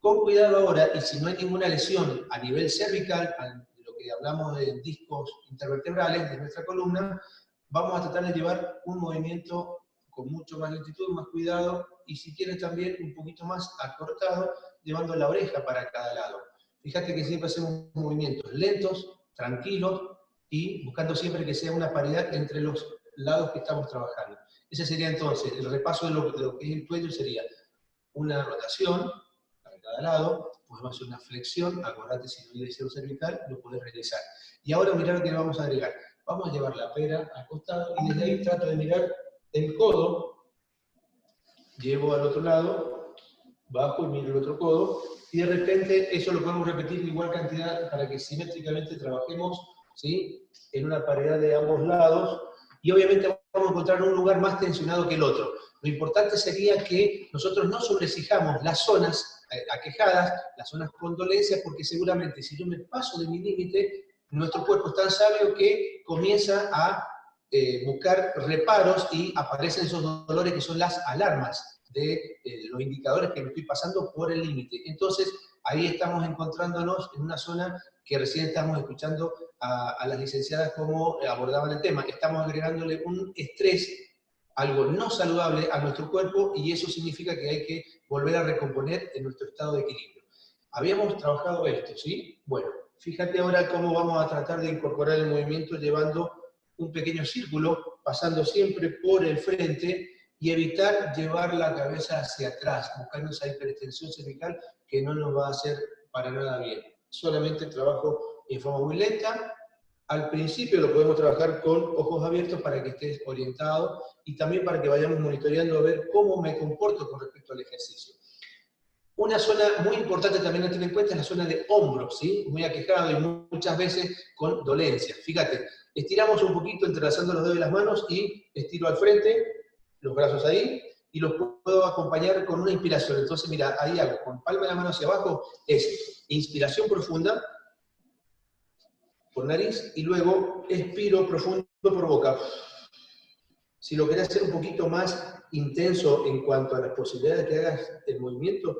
Speaker 4: Con cuidado ahora, y si no hay ninguna lesión a nivel cervical, de lo que hablamos de discos intervertebrales de nuestra columna, vamos a tratar de llevar un movimiento con mucho más lentitud, más cuidado, y si quiere también un poquito más acortado, llevando la oreja para cada lado. Fíjate que siempre hacemos movimientos lentos, tranquilos, y buscando siempre que sea una paridad entre los lados que estamos trabajando. Ese sería entonces, el repaso de lo que es el cuello sería una rotación para cada lado, podemos hacer una flexión, acordate si no hay deseo cervical, lo podés realizar. Y ahora mirar qué le vamos a agregar. Vamos a llevar la pera al costado y desde ahí trato de mirar el codo, llevo al otro lado, bajo y miro el otro codo, y de repente eso lo podemos repetir en igual cantidad para que simétricamente trabajemos, ¿sí?, en una paridad de ambos lados, y obviamente vamos a encontrar un lugar más tensionado que el otro. Lo importante sería que nosotros no sobreexijamos las zonas aquejadas, las zonas con dolencia, porque seguramente si yo me paso de mi límite, nuestro cuerpo es tan sabio que comienza a buscar reparos y aparecen esos dolores que son las alarmas de los indicadores que me estoy pasando por el límite. Entonces, ahí estamos encontrándonos en una zona que recién estamos escuchando a las licenciadas cómo abordaban el tema. Estamos agregándole un estrés, algo no saludable a nuestro cuerpo, y eso significa que hay que volver a recomponer en nuestro estado de equilibrio. Habíamos trabajado esto, ¿sí? Bueno, fíjate ahora cómo vamos a tratar de incorporar el movimiento llevando un pequeño círculo, pasando siempre por el frente, y evitar llevar la cabeza hacia atrás, buscando esa hiperextensión cervical que no nos va a hacer para nada bien. Solamente trabajo en forma muy lenta. Al principio lo podemos trabajar con ojos abiertos para que estés orientado y también para que vayamos monitoreando a ver cómo me comporto con respecto al ejercicio. Una zona muy importante también a tener en cuenta es la zona de hombros, ¿sí? Muy aquejado y muchas veces con dolencia. Fíjate, estiramos un poquito entrelazando los dedos de las manos y estiro al frente, los brazos ahí, y los puedo acompañar con una inspiración. Entonces, mira, ahí hago, con palma de la mano hacia abajo, es inspiración profunda por nariz, y luego expiro profundo por boca. Si lo querés hacer un poquito más intenso en cuanto a las posibilidades de que hagas el movimiento,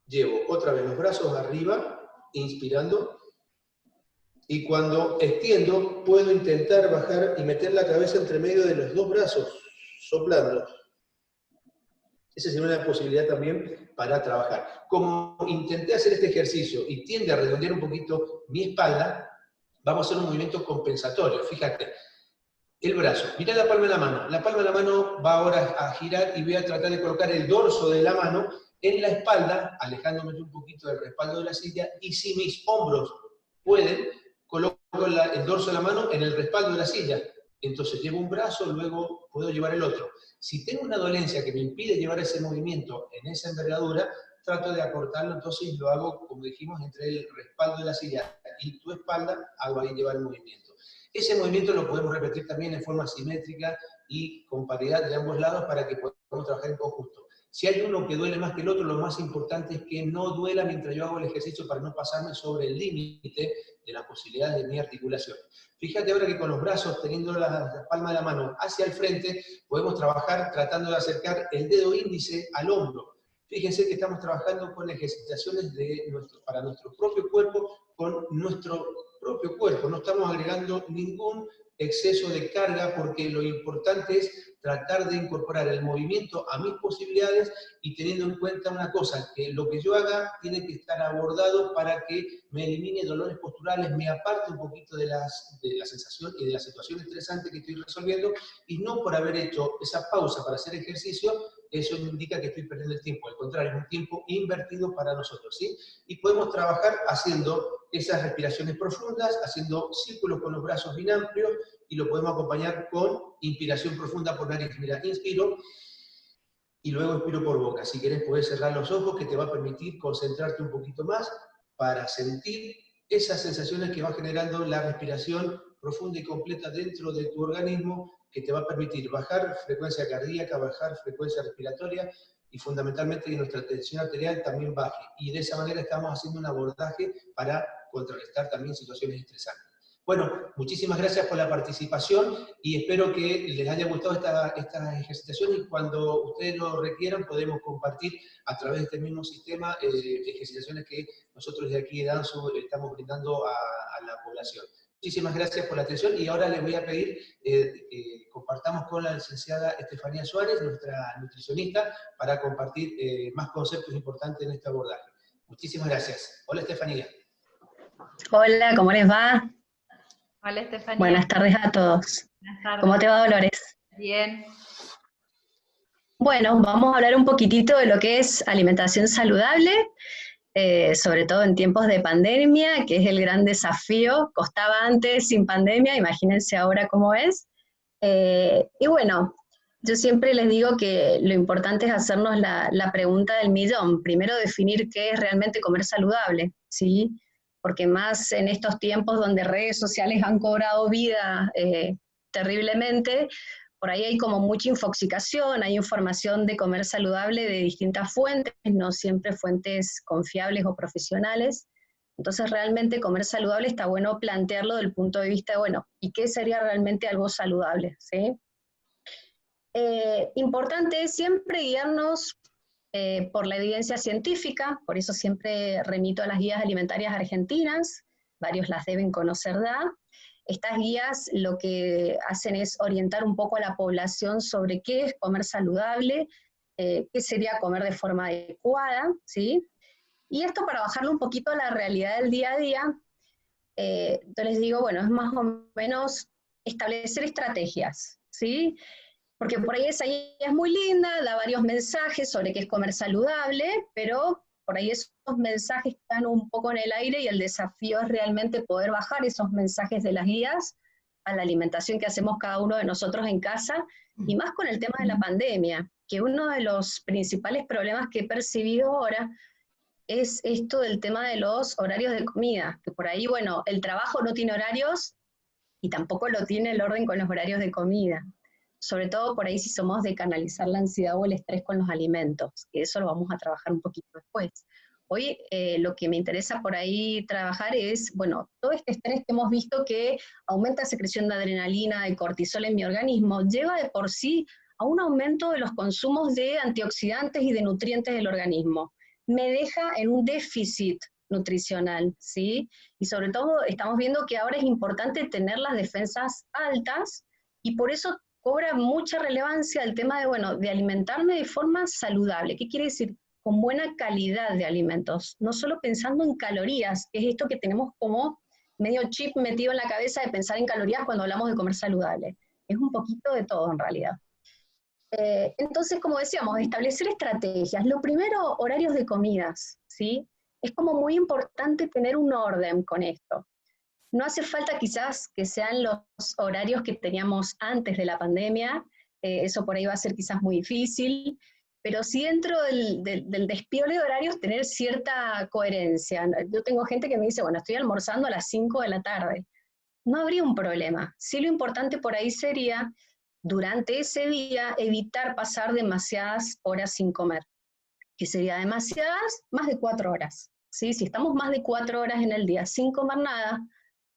Speaker 4: llevo otra vez los brazos arriba, inspirando, Y cuando extiendo, puedo intentar bajar y meter la cabeza entre medio de los dos brazos, soplando. Esa sería una posibilidad también para trabajar. Como intenté hacer este ejercicio y tiende a redondear un poquito mi espalda, vamos a hacer un movimiento compensatorio. Fíjate, el brazo, mira la palma de la mano. La palma de la mano va ahora a girar y voy a tratar de colocar el dorso de la mano en la espalda, alejándome un poquito del respaldo de la silla, y si mis hombros pueden, coloco el dorso de la mano en el respaldo de la silla. Entonces llevo un brazo, luego puedo llevar el otro. Si tengo una dolencia que me impide llevar ese movimiento en esa envergadura, trato de acortarlo, entonces lo hago, como dijimos, entre el respaldo de la silla y tu espalda, hago ahí llevar el movimiento. Ese movimiento lo podemos repetir también en forma simétrica y con paridad de ambos lados para que podamos trabajar en conjunto. Si hay uno que duele más que el otro, lo más importante es que no duela mientras yo hago el ejercicio para no pasarme sobre el límite de las posibilidades de mi articulación. Fíjate ahora que con los brazos, teniendo la palma de la mano hacia el frente, podemos trabajar tratando de acercar el dedo índice al hombro. Fíjense que estamos trabajando con ejercitaciones para nuestro propio cuerpo, con nuestro propio cuerpo. No estamos agregando ningún exceso de carga porque lo importante es tratar de incorporar el movimiento a mis posibilidades y teniendo en cuenta una cosa, que lo que yo haga tiene que estar abordado para que me elimine dolores posturales, me aparte un poquito de la sensación y de la situación estresante que estoy resolviendo, y no por haber hecho esa pausa para hacer ejercicio, eso indica que estoy perdiendo el tiempo. Al contrario, es un tiempo invertido para nosotros, ¿sí? Y podemos trabajar haciendo esas respiraciones profundas, haciendo círculos con los brazos bien amplios, y lo podemos acompañar con inspiración profunda por nariz. Mira, inspiro y luego expiro por boca. Si querés podés cerrar los ojos, que te va a permitir concentrarte un poquito más para sentir esas sensaciones que va generando la respiración profunda y completa dentro de tu organismo, que te va a permitir bajar frecuencia cardíaca, bajar frecuencia respiratoria, y fundamentalmente que nuestra tensión arterial también baje. Y de esa manera estamos haciendo un abordaje para contrarrestar también situaciones estresantes. Bueno, muchísimas gracias por la participación y espero que les haya gustado esta ejercitación, y cuando ustedes lo requieran podemos compartir a través de este mismo sistema ejercitaciones que nosotros de aquí de Danzu estamos brindando a la población. Muchísimas gracias por la atención, y ahora les voy a pedir que compartamos con la licenciada Estefanía Suárez, nuestra nutricionista, para compartir más conceptos importantes en este abordaje. Muchísimas gracias. Hola, Estefanía.
Speaker 5: Hola, ¿cómo les va?
Speaker 2: Hola, Estefanía.
Speaker 5: Buenas tardes a todos.
Speaker 2: Buenas tardes.
Speaker 5: ¿Cómo te va, Dolores?
Speaker 2: Bien.
Speaker 5: Bueno, vamos a hablar un poquitito de lo que es alimentación saludable, sobre todo en tiempos de pandemia, que es el gran desafío. Costaba antes sin pandemia, imagínense ahora cómo es. Y bueno, yo siempre les digo que lo importante es hacernos la pregunta del millón. Primero, definir qué es realmente comer saludable, ¿sí? Porque más en estos tiempos donde redes sociales han cobrado vida terriblemente, por ahí hay como mucha infoxicación, hay información de comer saludable de distintas fuentes, no siempre fuentes confiables o profesionales. Entonces realmente comer saludable está bueno plantearlo desde el punto de vista de, bueno, ¿y qué sería realmente algo saludable? ¿Sí? Importante es siempre guiarnos por la evidencia científica, por eso siempre remito a las guías alimentarias argentinas, varios las deben conocer ya. Estas guías lo que hacen es orientar un poco a la población sobre qué es comer saludable, qué sería comer de forma adecuada, ¿sí? Y esto para bajarlo un poquito a la realidad del día a día, yo les digo, bueno, es más o menos establecer estrategias, ¿sí? Porque por ahí esa guía es muy linda, da varios mensajes sobre qué es comer saludable, pero por ahí esos mensajes están un poco en el aire y el desafío es realmente poder bajar esos mensajes de las guías a la alimentación que hacemos cada uno de nosotros en casa, y más con el tema de la pandemia, que uno de los principales problemas que he percibido ahora es esto del tema de los horarios de comida, que por ahí, bueno, el trabajo no tiene horarios y tampoco lo tiene el orden con los horarios de comida. Sobre todo por ahí si somos de canalizar la ansiedad o el estrés con los alimentos, que eso lo vamos a trabajar un poquito después. Hoy lo que me interesa por ahí trabajar es, bueno, todo este estrés que hemos visto que aumenta la secreción de adrenalina, de cortisol en mi organismo, lleva de por sí a un aumento de los consumos de antioxidantes y de nutrientes del organismo. Me deja en un déficit nutricional, ¿sí? Y sobre todo estamos viendo que ahora es importante tener las defensas altas y por eso cobra mucha relevancia el tema de, bueno, de alimentarme de forma saludable. ¿Qué quiere decir? Con buena calidad de alimentos, no solo pensando en calorías, que es esto que tenemos como medio chip metido en la cabeza de pensar en calorías cuando hablamos de comer saludable. Es un poquito de todo en realidad. Entonces, como decíamos, establecer estrategias. Lo primero, horarios de comidas, ¿sí? Es como muy importante tener un orden con esto. No hace falta quizás que sean los horarios que teníamos antes de la pandemia, eso por ahí va a ser quizás muy difícil, pero sí dentro del despiole de horarios tener cierta coherencia. Yo tengo gente que me dice, bueno, estoy almorzando a las 5 de la tarde. No habría un problema. Sí, lo importante por ahí sería, durante ese día, evitar pasar demasiadas horas sin comer, que sería demasiadas, más de 4 horas. ¿Sí? Si estamos más de 4 horas en el día sin comer nada,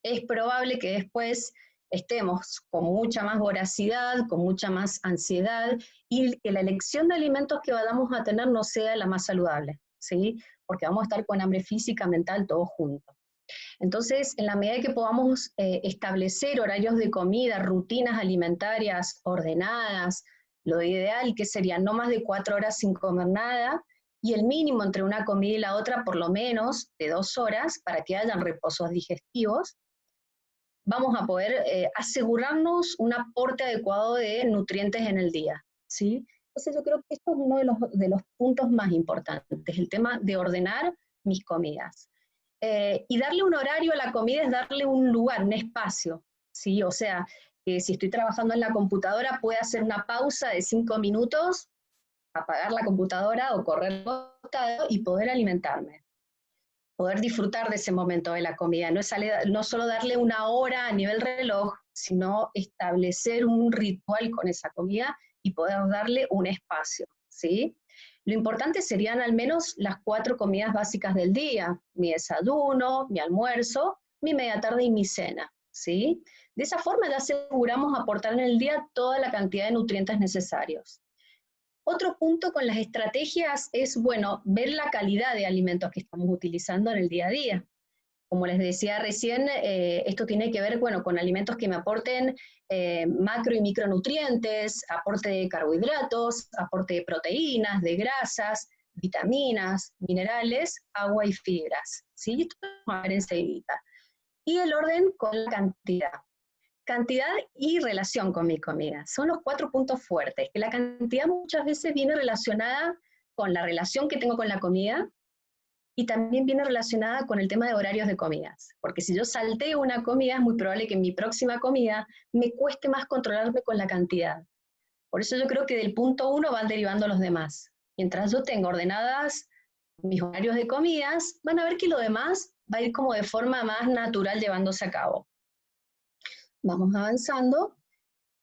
Speaker 5: es probable que después estemos con mucha más voracidad, con mucha más ansiedad, y que la elección de alimentos que vamos a tener no sea la más saludable, ¿sí? Porque vamos a estar con hambre física, mental, todo junto. Entonces, en la medida que podamos establecer horarios de comida, rutinas alimentarias ordenadas, lo ideal que sería no más de 4 horas sin comer nada, y el mínimo entre una comida y la otra por lo menos de 2 horas para que hayan reposos digestivos, vamos a poder asegurarnos un aporte adecuado de nutrientes en el día, ¿sí? Entonces yo creo que esto es uno de los puntos más importantes, el tema de ordenar mis comidas. Y darle un horario a la comida es darle un lugar, un espacio, ¿sí? O sea, que si estoy trabajando en la computadora, pueda hacer una pausa de 5 minutos, apagar la computadora o correr y poder alimentarme. Poder disfrutar de ese momento de la comida, no solo darle una hora a nivel reloj, sino establecer un ritual con esa comida y poder darle un espacio, ¿sí? Lo importante serían al menos las 4 comidas básicas del día, mi desayuno, mi almuerzo, mi media tarde y mi cena, ¿sí? De esa forma ya aseguramos aportar en el día toda la cantidad de nutrientes necesarios. Otro punto con las estrategias es, bueno, ver la calidad de alimentos que estamos utilizando en el día a día. Como les decía recién, esto tiene que ver, bueno, con alimentos que me aporten macro y micronutrientes, aporte de carbohidratos, aporte de proteínas, de grasas, vitaminas, minerales, agua y fibras, ¿sí? Esto lo vamos a ver enseguida. Y el orden con la cantidad. Cantidad y relación con mi comida. Son los 4 puntos fuertes, que la cantidad muchas veces viene relacionada con la relación que tengo con la comida y también viene relacionada con el tema de horarios de comidas. Porque si yo salteo una comida, es muy probable que en mi próxima comida me cueste más controlarme con la cantidad. Por eso yo creo que del punto 1 van derivando los demás. Mientras yo tenga ordenadas mis horarios de comidas, van a ver que lo demás va a ir como de forma más natural llevándose a cabo. Vamos avanzando.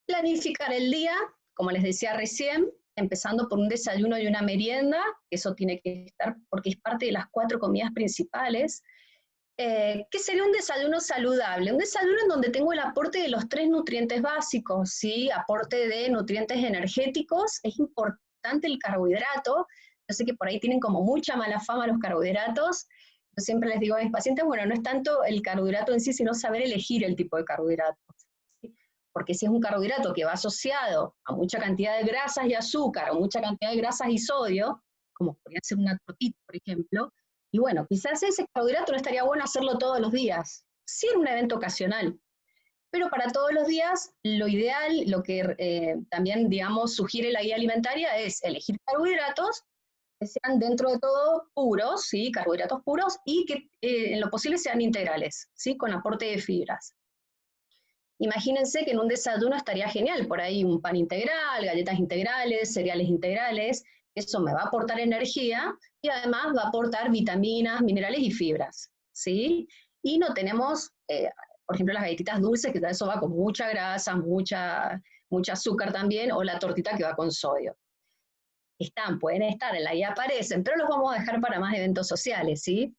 Speaker 5: Planificar el día, como les decía recién, empezando por un desayuno y una merienda, eso tiene que estar porque es parte de las 4 comidas principales. ¿Qué sería un desayuno saludable? Un desayuno en donde tengo el aporte de los 3 nutrientes básicos, ¿sí? Aporte de nutrientes energéticos, es importante el carbohidrato. Yo sé que por ahí tienen como mucha mala fama los carbohidratos. Yo siempre les digo a mis pacientes, bueno, no es tanto el carbohidrato en sí, sino saber elegir el tipo de carbohidrato. ¿Sí? Porque si es un carbohidrato que va asociado a mucha cantidad de grasas y azúcar, o mucha cantidad de grasas y sodio, como podría ser una tortilla, por ejemplo, y bueno, quizás ese carbohidrato no estaría bueno hacerlo todos los días, sí en un evento ocasional. Pero para todos los días, lo ideal, lo que también, digamos, sugiere la guía alimentaria es elegir carbohidratos que sean dentro de todo puros, ¿sí? Carbohidratos puros, y que en lo posible sean integrales, ¿sí? Con aporte de fibras. Imagínense que en un desayuno estaría genial, por ahí un pan integral, galletas integrales, cereales integrales, eso me va a aportar energía y además va a aportar vitaminas, minerales y fibras, ¿sí? Y no tenemos, por ejemplo, las galletitas dulces, que eso va con mucha grasa, mucha azúcar también, o la tortita que va con sodio. Pueden estar, en la guía aparecen, pero los vamos a dejar para más eventos sociales, ¿sí?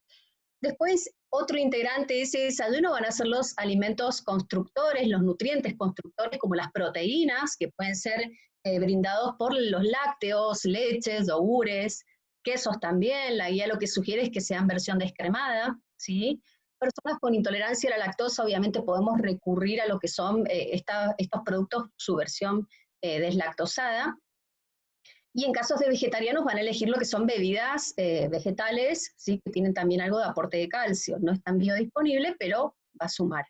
Speaker 5: Después, otro integrante de ese desayuno van a ser los alimentos constructores, los nutrientes constructores, como las proteínas, que pueden ser brindados por los lácteos, leches, yogures, quesos también, la guía lo que sugiere es que sean versión descremada, ¿sí? Personas con intolerancia a la lactosa, obviamente podemos recurrir a lo que son estos productos, su versión deslactosada. Y en casos de vegetarianos van a elegir lo que son bebidas vegetales, ¿sí? Que tienen también algo de aporte de calcio. No es tan biodisponible, pero va a sumar.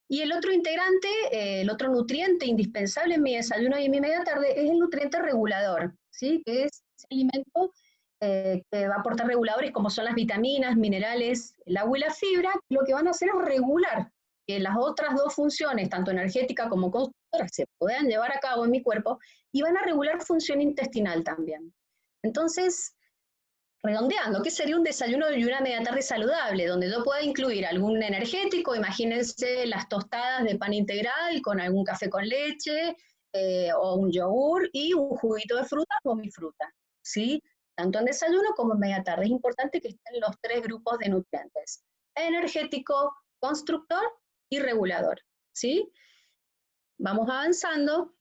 Speaker 5: Y el otro integrante, el otro nutriente indispensable en mi desayuno y en mi media tarde es el nutriente regulador, ¿sí? Que es ese alimento que va a aportar reguladores como son las vitaminas, minerales, el agua y la fibra, lo que van a hacer es regular que las otras dos funciones, tanto energética como constructora, se puedan llevar a cabo en mi cuerpo y van a regular función intestinal también. Entonces, redondeando, ¿qué sería un desayuno y una media tarde saludable? Donde yo pueda incluir algún energético, imagínense las tostadas de pan integral con algún café con leche o un yogur y un juguito de fruta o mi fruta, ¿sí? Tanto en desayuno como en media tarde. Es importante que estén los tres grupos de nutrientes: energético, constructor y regulador, ¿sí? Vamos avanzando.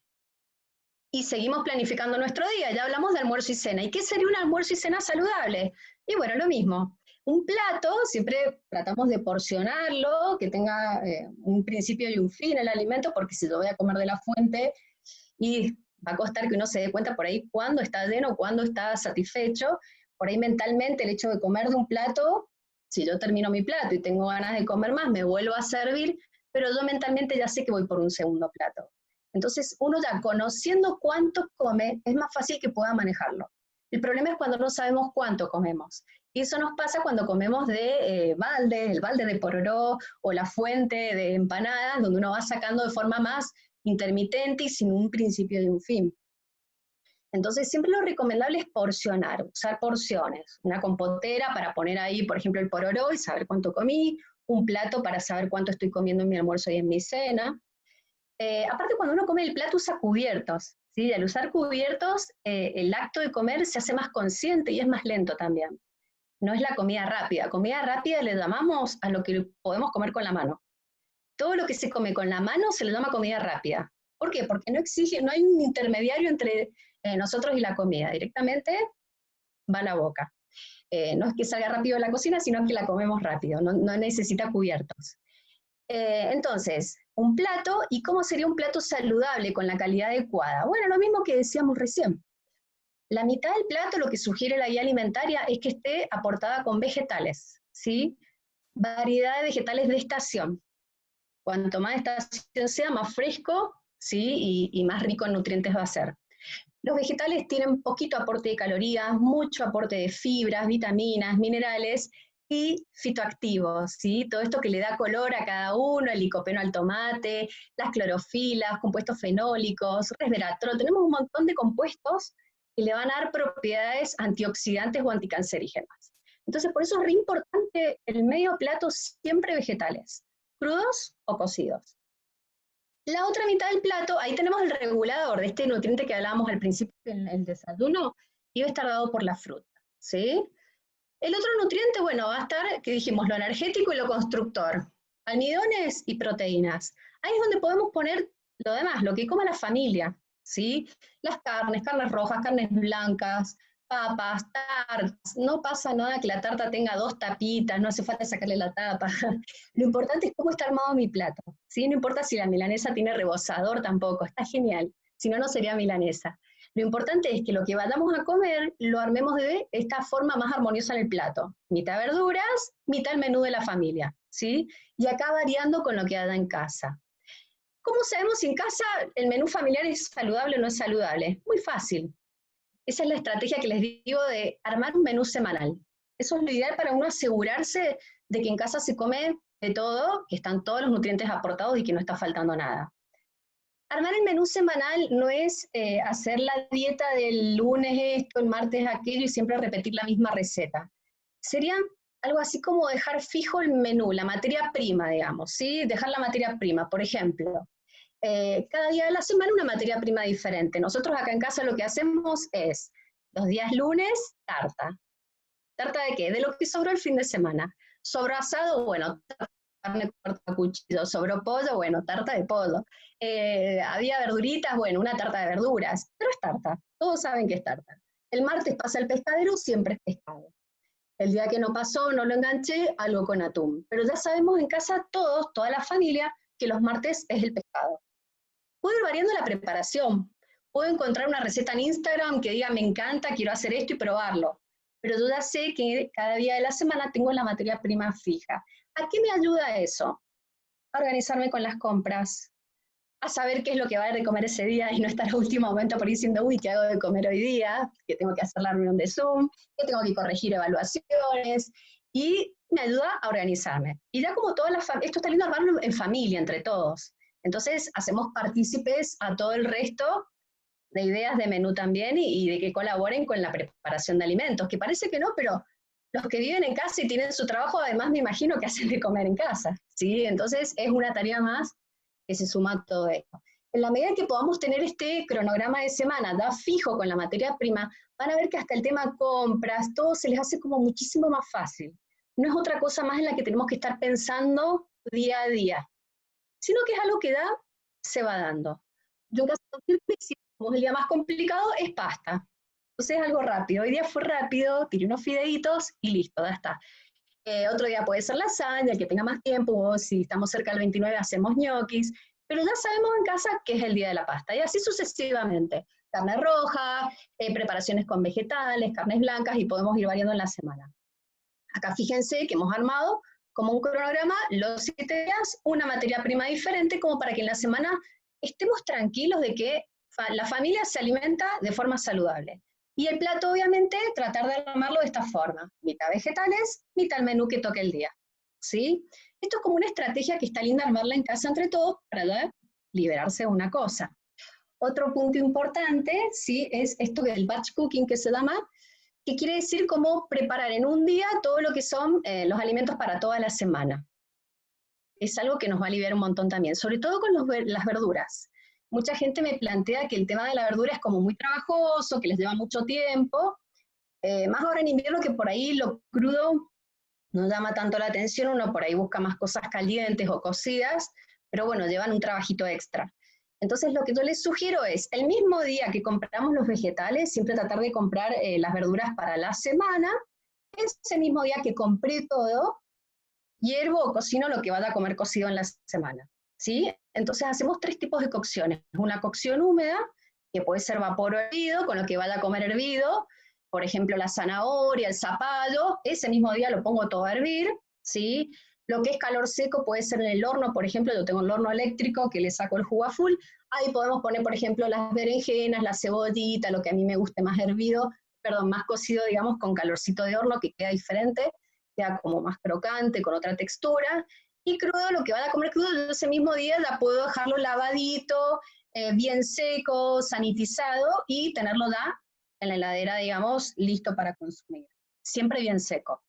Speaker 5: Y seguimos planificando nuestro día. Ya hablamos de almuerzo y cena. ¿Y qué sería un almuerzo y cena saludable? Y bueno, lo mismo. Un plato, siempre tratamos de porcionarlo, que tenga un principio y un fin el alimento, porque si yo voy a comer de la fuente, y va a costar que uno se dé cuenta por ahí cuándo está lleno, cuándo está satisfecho. Por ahí mentalmente el hecho de comer de un plato, si yo termino mi plato y tengo ganas de comer más, me vuelvo a servir, pero yo mentalmente ya sé que voy por un segundo plato. Entonces, uno ya conociendo cuánto come, es más fácil que pueda manejarlo. El problema es cuando no sabemos cuánto comemos. Y eso nos pasa cuando comemos de balde, el balde de pororó o la fuente de empanadas, donde uno va sacando de forma más intermitente y sin un principio y un fin. Entonces, siempre lo recomendable es porcionar, usar porciones. Una compotera para poner ahí, por ejemplo, el pororó y saber cuánto comí, un plato para saber cuánto estoy comiendo en mi almuerzo y en mi cena. Aparte, cuando uno come el plato usa cubiertos, ¿sí? Al usar cubiertos, el acto de comer se hace más consciente y es más lento también. No es la comida rápida. Comida rápida le llamamos a lo que podemos comer con la mano. Todo lo que se come con la mano se le llama comida rápida. ¿Por qué? Porque no hay un intermediario entre nosotros y la comida. Directamente va a la boca. No es que salga rápido de la cocina, sino que la comemos rápido. No necesita cubiertos. Entonces, un plato, ¿y cómo sería un plato saludable con la calidad adecuada? Bueno, lo mismo que decíamos recién. La mitad del plato, lo que sugiere la guía alimentaria, es que esté aportada con vegetales, ¿sí? Variedad de vegetales de estación. Cuanto más estación sea, más fresco, ¿sí? Y más rico en nutrientes va a ser. Los vegetales tienen poquito aporte de calorías, mucho aporte de fibras, vitaminas, minerales, y fitoactivos, ¿sí? Todo esto que le da color a cada uno, el licopeno al tomate, las clorofilas, compuestos fenólicos, resveratrol, tenemos un montón de compuestos que le van a dar propiedades antioxidantes o anticancerígenas. Entonces, por eso es re importante el medio plato siempre vegetales, crudos o cocidos. La otra mitad del plato, ahí tenemos el regulador de este nutriente que hablábamos al principio en el desayuno, y va a estar dado por la fruta, ¿sí? El otro nutriente, bueno, va a estar, que dijimos, lo energético y lo constructor. Almidones y proteínas. Ahí es donde podemos poner lo demás, lo que coma la familia, ¿sí? Las carnes rojas, carnes blancas, papas, tartas. No pasa nada que la tarta tenga 2 tapitas, no hace falta sacarle la tapa. Lo importante es cómo está armado mi plato, ¿sí? No importa si la milanesa tiene rebozador tampoco, está genial. Si no, no sería milanesa. Lo importante es que lo que vayamos a comer lo armemos de esta forma más armoniosa en el plato. Mitad verduras, mitad el menú de la familia, ¿sí? Y acá variando con lo que haya en casa. ¿Cómo sabemos si en casa el menú familiar es saludable o no es saludable? Muy fácil. Esa es la estrategia que les digo de armar un menú semanal. Eso es lo ideal para uno asegurarse de que en casa se come de todo, que están todos los nutrientes aportados y que no está faltando nada. Armar el menú semanal no es hacer la dieta del lunes esto, el martes aquello y siempre repetir la misma receta. Sería algo así como dejar fijo el menú, la materia prima, digamos, ¿sí? Dejar la materia prima, por ejemplo. Cada día de la semana una materia prima diferente. Nosotros acá en casa lo que hacemos es, los días lunes, tarta. ¿Tarta de qué? De lo que sobró el fin de semana. Sobró asado, bueno, carne corta a cuchillo. Sobró pollo, bueno, tarta de pollo. Había verduritas, bueno, una tarta de verduras, pero es tarta, todos saben que es tarta. El martes pasa el pescadero, siempre es pescado. El día que no pasó, no lo enganché, algo con atún. Pero ya sabemos en casa todos, toda la familia, que los martes es el pescado. Puedo ir variando la preparación. Puedo encontrar una receta en Instagram que diga, me encanta, quiero hacer esto y probarlo. Pero yo ya sé que cada día de la semana tengo la materia prima fija. ¿A qué me ayuda eso? A organizarme con las compras, a saber qué es lo que va a haber de comer ese día y no estar a último momento por ahí diciendo, uy, ¿qué hago de comer hoy día? Que tengo que hacer la reunión de Zoom, que tengo que corregir evaluaciones, y me ayuda a organizarme. Y ya como todas las familias, esto está lindo armarlo en familia, entre todos. Entonces hacemos partícipes a todo el resto de ideas de menú también y de que colaboren con la preparación de alimentos, que parece que no, pero los que viven en casa y tienen su trabajo, además me imagino que hacen de comer en casa, ¿sí? Entonces es una tarea más que se suma a todo esto. En la medida que podamos tener este cronograma de semana, da fijo con la materia prima, van a ver que hasta el tema compras, todo se les hace como muchísimo más fácil. No es otra cosa más en la que tenemos que estar pensando día a día, sino que es algo que se va dando. Yo en caso de como es el día más complicado, es pasta. Entonces es algo rápido. Hoy día fue rápido, tiré unos fideitos y listo, ya está. Otro día puede ser lasaña, el que tenga más tiempo, o si estamos cerca del 29 hacemos ñoquis, pero ya sabemos en casa que es el día de la pasta, y así sucesivamente. Carne roja, preparaciones con vegetales, carnes blancas, y podemos ir variando en la semana. Acá fíjense que hemos armado como un cronograma los 7 días, una materia prima diferente, como para que en la semana estemos tranquilos de que la familia se alimenta de forma saludable. Y el plato, obviamente, tratar de armarlo de esta forma. Mitad vegetales, mitad el menú que toque el día. ¿Sí? Esto es como una estrategia que está linda armarla en casa entre todos para liberarse de una cosa. Otro punto importante, ¿sí? Es esto del batch cooking que se llama, que quiere decir cómo preparar en un día todo lo que son los alimentos para toda la semana. Es algo que nos va a aliviar un montón también, sobre todo con las verduras. Mucha gente me plantea que el tema de la verdura es como muy trabajoso, que les lleva mucho tiempo, más ahora en invierno que por ahí lo crudo no llama tanto la atención, uno por ahí busca más cosas calientes o cocidas, pero bueno, llevan un trabajito extra. Entonces lo que yo les sugiero es, el mismo día que compramos los vegetales, siempre tratar de comprar las verduras para la semana, ese mismo día que compré todo, hiervo o cocino lo que vaya a comer cocido en la semana. ¿Sí? Entonces hacemos 3 tipos de cocciones. Una cocción húmeda, que puede ser vapor o hervido, con lo que vaya a comer hervido, por ejemplo la zanahoria, el zapallo, ese mismo día lo pongo todo a hervir, ¿sí? Lo que es calor seco puede ser en el horno, por ejemplo, yo tengo el horno eléctrico que le saco el jugo a full, ahí podemos poner, por ejemplo, las berenjenas, la cebollita, lo que a mí me guste más hervido, perdón, más cocido, digamos, con calorcito de horno, que queda diferente, queda como más crocante, con otra textura. Y crudo, lo que van a comer crudo, yo ese mismo día la puedo dejarlo lavadito, bien seco, sanitizado, y tenerlo ya en la heladera, digamos, listo para consumir. Siempre bien seco.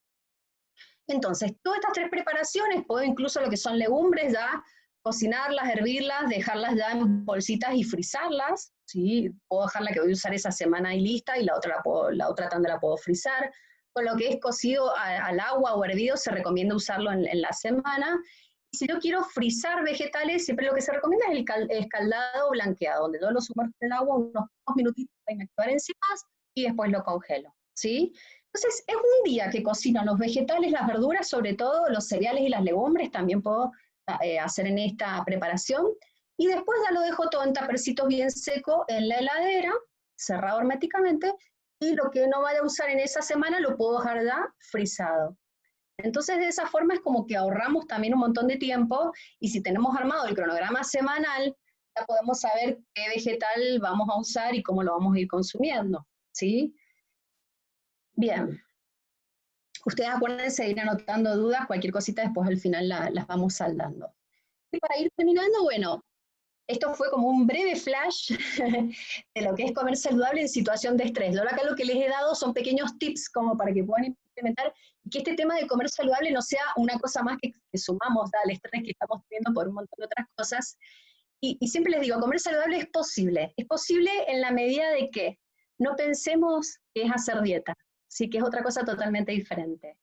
Speaker 5: Entonces, todas estas 3 preparaciones, puedo incluso lo que son legumbres ya, cocinarlas, hervirlas, dejarlas ya en bolsitas y frizarlas, ¿sí? Puedo dejarla que voy a usar esa semana y lista, y la otra tanda la puedo frizar. Con lo que es cocido al agua o hervido, se recomienda usarlo en la semana. Y si yo quiero frizar vegetales, siempre lo que se recomienda es el escaldado o blanqueado, donde yo lo sumerjo en el agua unos 2 minutitos para inactivar enzimas y después lo congelo, ¿sí? Entonces, es un día que cocino los vegetales, las verduras, sobre todo los cereales y las legumbres, también puedo hacer en esta preparación. Y después ya lo dejo todo en tapercitos bien seco en la heladera, cerrado herméticamente, y lo que no vaya a usar en esa semana lo puedo dejar ya frizado. Entonces de esa forma es como que ahorramos también un montón de tiempo, y si tenemos armado el cronograma semanal, ya podemos saber qué vegetal vamos a usar y cómo lo vamos a ir consumiendo, ¿sí? Bien. Ustedes acuérdense de ir anotando dudas, cualquier cosita después al final las vamos saldando. Y para ir terminando, bueno, esto fue como un breve flash de lo que es comer saludable en situación de estrés. Yo acá lo que les he dado son pequeños tips como para que puedan implementar, y que este tema de comer saludable no sea una cosa más que sumamos al estrés que estamos teniendo por un montón de otras cosas. Y siempre les digo, comer saludable es posible. Es posible en la medida de que no pensemos que es hacer dieta, sí, que es otra cosa totalmente diferente.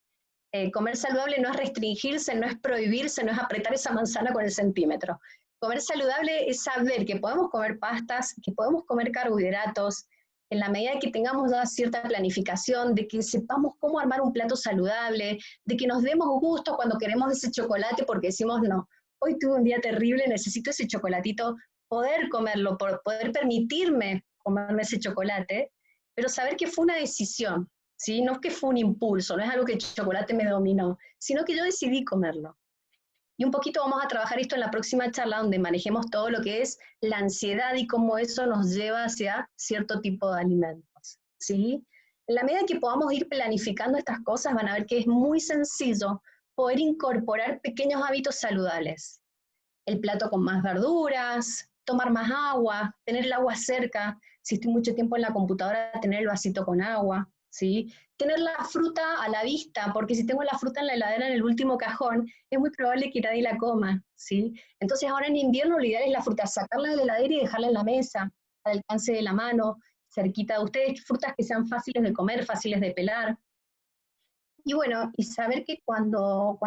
Speaker 5: Comer saludable no es restringirse, no es prohibirse, no es apretar esa manzana con el centímetro. Comer saludable es saber que podemos comer pastas, que podemos comer carbohidratos, en la medida que tengamos ya cierta planificación, de que sepamos cómo armar un plato saludable, de que nos demos gusto cuando queremos ese chocolate porque decimos, no, hoy tuve un día terrible, necesito ese chocolatito, poder comerlo, poder permitirme comerme ese chocolate, pero saber que fue una decisión, ¿sí? No es que fue un impulso, no es algo que el chocolate me dominó, sino que yo decidí comerlo. Y un poquito vamos a trabajar esto en la próxima charla, donde manejemos todo lo que es la ansiedad y cómo eso nos lleva hacia cierto tipo de alimentos, ¿sí? En la medida que podamos ir planificando estas cosas, van a ver que es muy sencillo poder incorporar pequeños hábitos saludables. El plato con más verduras, tomar más agua, tener el agua cerca, si estoy mucho tiempo en la computadora, tener el vasito con agua, ¿sí? Tener la fruta a la vista, porque si tengo la fruta en la heladera en el último cajón, es muy probable que nadie la coma, ¿sí? Entonces ahora en invierno lo ideal es la fruta, sacarla de la heladera y dejarla en la mesa, al alcance de la mano, cerquita de ustedes, frutas que sean fáciles de comer, fáciles de pelar. Y bueno, y saber que cuando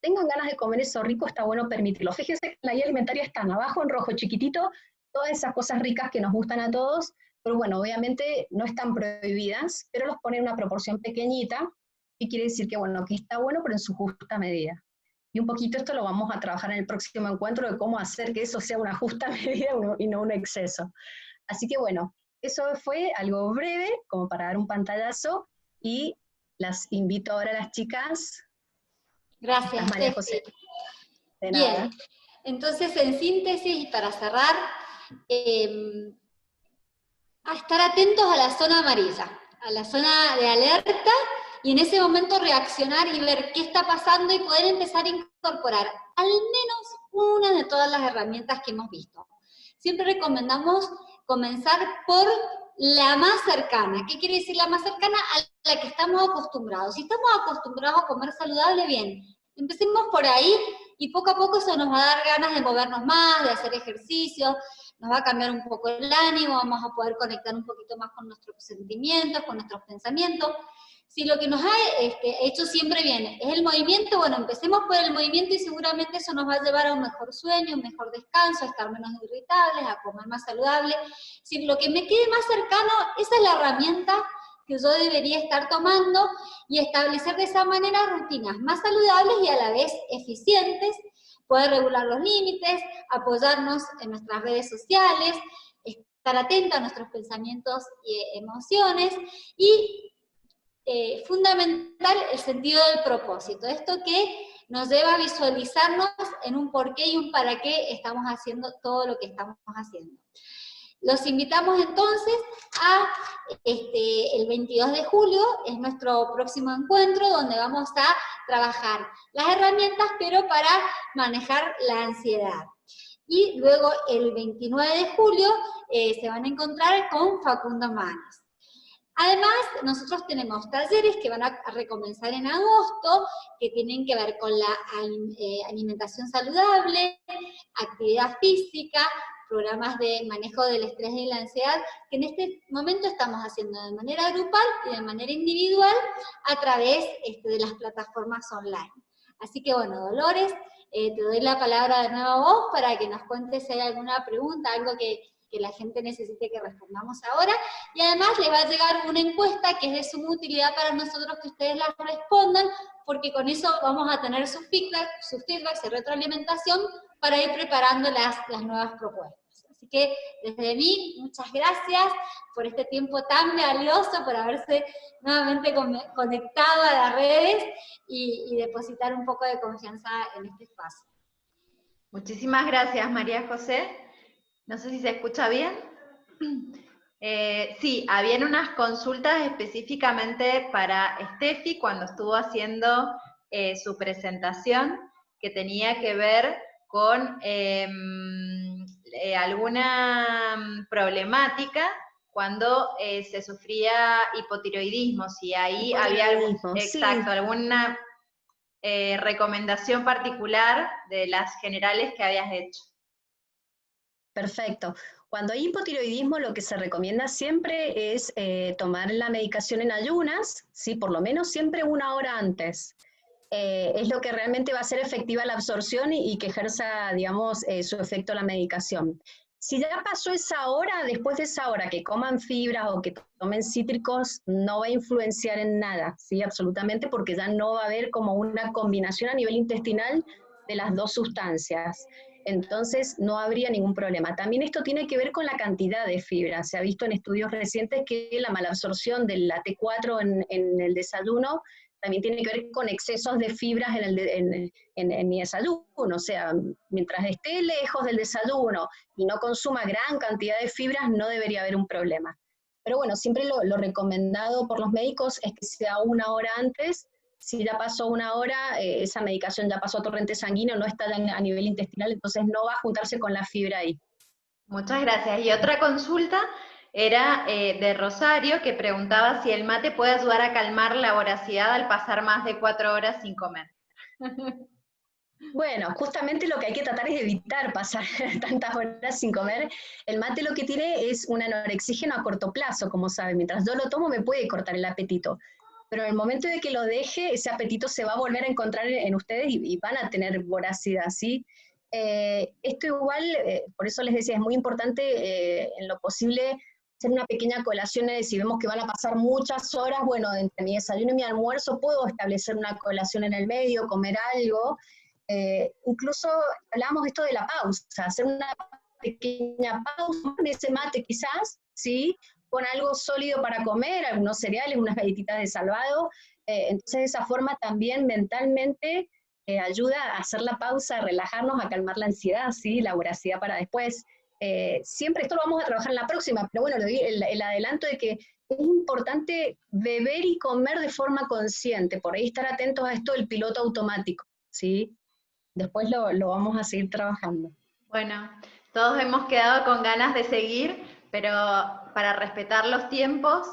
Speaker 5: tengan ganas de comer eso rico, está bueno permitirlo. Fíjense que en la guía alimentaria están abajo en rojo chiquitito, todas esas cosas ricas que nos gustan a todos, pero bueno, obviamente no están prohibidas, pero los pone en una proporción pequeñita, y quiere decir que bueno, que está bueno, pero en su justa medida. Y un poquito esto lo vamos a trabajar en el próximo encuentro, de cómo hacer que eso sea una justa medida y no un exceso. Así que bueno, eso fue algo breve, como para dar un pantallazo, y las invito ahora a las chicas.
Speaker 3: Gracias,
Speaker 5: María José. De
Speaker 3: Bien,
Speaker 5: nada.
Speaker 3: Entonces en síntesis y para cerrar, a estar atentos a la zona amarilla, a la zona de alerta, y en ese momento reaccionar y ver qué está pasando y poder empezar a incorporar al menos una de todas las herramientas que hemos visto. Siempre recomendamos comenzar por la más cercana. ¿Qué quiere decir la más cercana? A la que estamos acostumbrados. Si estamos acostumbrados a comer saludable, bien, empecemos por ahí y poco a poco eso nos va a dar ganas de movernos más, de hacer ejercicio, nos va a cambiar un poco el ánimo, vamos a poder conectar un poquito más con nuestros sentimientos, con nuestros pensamientos. Si lo que nos ha hecho siempre bien es el movimiento, bueno, empecemos por el movimiento y seguramente eso nos va a llevar a un mejor sueño, un mejor descanso, a estar menos irritables, a comer más saludable. Si lo que me quede más cercano, esa es la herramienta que yo debería estar tomando y establecer de esa manera rutinas más saludables y a la vez eficientes, poder regular los límites, apoyarnos en nuestras redes sociales, estar atenta a nuestros pensamientos y emociones y fundamental el sentido del propósito, esto que nos lleva a visualizarnos en un porqué y un para qué estamos haciendo todo lo que estamos haciendo. Los invitamos entonces a el 22 de julio, es nuestro próximo encuentro, donde vamos a trabajar las herramientas, pero para manejar la ansiedad. Y luego el 29 de julio se van a encontrar con Facundo Manes. Además, nosotros tenemos talleres que van a recomenzar en agosto, que tienen que ver con la alimentación saludable, actividad física, programas de manejo del estrés y la ansiedad, que en este momento estamos haciendo de manera grupal y de manera individual a través de las plataformas online. Así que bueno, Dolores, te doy la palabra de nuevo a vos para que nos cuentes si hay alguna pregunta, algo que la gente necesite que respondamos ahora, y además les va a llegar una encuesta que es de suma utilidad para nosotros que ustedes la respondan, porque con eso vamos a tener sus feedbacks y retroalimentación para ir preparando las nuevas propuestas. Así que desde mí, muchas gracias por este tiempo tan valioso, por haberse nuevamente conectado a las redes y depositar un poco de confianza en este espacio.
Speaker 2: Muchísimas gracias, María José. No sé si se escucha bien. Sí, habían unas consultas específicamente para Steffi cuando estuvo haciendo su presentación, que tenía que ver con alguna problemática cuando se sufría hipotiroidismo, si ahí había alguna recomendación particular de las generales que habías hecho.
Speaker 5: Perfecto. Cuando hay hipotiroidismo, lo que se recomienda siempre es tomar la medicación en ayunas, ¿sí? Por lo menos siempre 1 hora antes. Es lo que realmente va a hacer efectiva la absorción y que ejerza, digamos, su efecto la medicación. Si ya pasó esa hora, después de esa hora que coman fibras o que tomen cítricos, no va a influenciar en nada, ¿sí? Absolutamente, porque ya no va a haber como una combinación a nivel intestinal de las dos sustancias. Entonces no habría ningún problema. También esto tiene que ver con la cantidad de fibra. Se ha visto en estudios recientes que la malabsorción del T4 en el desayuno también tiene que ver con excesos de fibras en mi desayuno. O sea, mientras esté lejos del desayuno y no consuma gran cantidad de fibras, no debería haber un problema. Pero bueno, siempre lo recomendado por los médicos es que sea 1 hora antes. Si ya pasó 1 hora, esa medicación ya pasó a torrente sanguíneo, no está a nivel intestinal, entonces no va a juntarse con la fibra ahí.
Speaker 2: Muchas gracias. Y otra consulta era de Rosario, que preguntaba si el mate puede ayudar a calmar la voracidad al pasar más de 4 horas sin comer.
Speaker 5: Bueno, justamente lo que hay que tratar es evitar pasar tantas horas sin comer. El mate lo que tiene es un anorexígeno a corto plazo, como saben. Mientras yo lo tomo me puede cortar el apetito. Pero en el momento de que lo deje, ese apetito se va a volver a encontrar en ustedes y van a tener voracidad, ¿sí? Esto igual, por eso les decía, es muy importante en lo posible hacer una pequeña colación. Si vemos que van a pasar muchas horas, bueno, entre mi desayuno y mi almuerzo puedo establecer una colación en el medio, comer algo. Incluso hablábamos esto de la pausa, hacer una pequeña pausa en ese mate quizás, ¿sí? Con algo sólido para comer, algunos cereales, unas galletitas de salvado. Entonces de esa forma también mentalmente ayuda a hacer la pausa, a relajarnos, a calmar la ansiedad, ¿sí? La voracidad para después. Siempre esto lo vamos a trabajar en la próxima, pero bueno, el adelanto de que es importante beber y comer de forma consciente, por ahí estar atentos a esto del piloto automático, ¿sí? Después lo vamos a seguir trabajando.
Speaker 2: Bueno, todos hemos quedado con ganas de seguir, pero para respetar los tiempos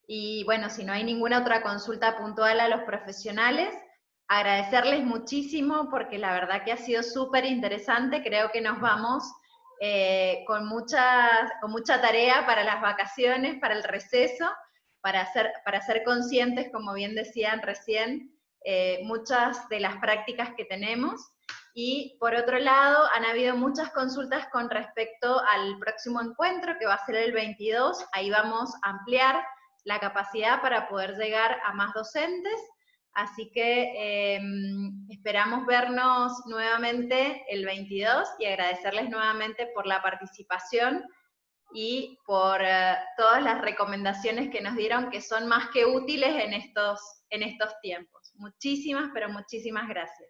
Speaker 2: y bueno, si no hay ninguna otra consulta puntual a los profesionales, agradecerles muchísimo porque la verdad que ha sido súper interesante. Creo que nos vamos con mucha tarea para las vacaciones, para el receso, para ser conscientes, como bien decían recién, muchas de las prácticas que tenemos. Y por otro lado, han habido muchas consultas con respecto al próximo encuentro, que va a ser el 22. Ahí vamos a ampliar la capacidad para poder llegar a más docentes. Así que esperamos vernos nuevamente el 22 y agradecerles nuevamente por la participación y por todas las recomendaciones que nos dieron, que son más que útiles en estos tiempos. Muchísimas, pero muchísimas gracias.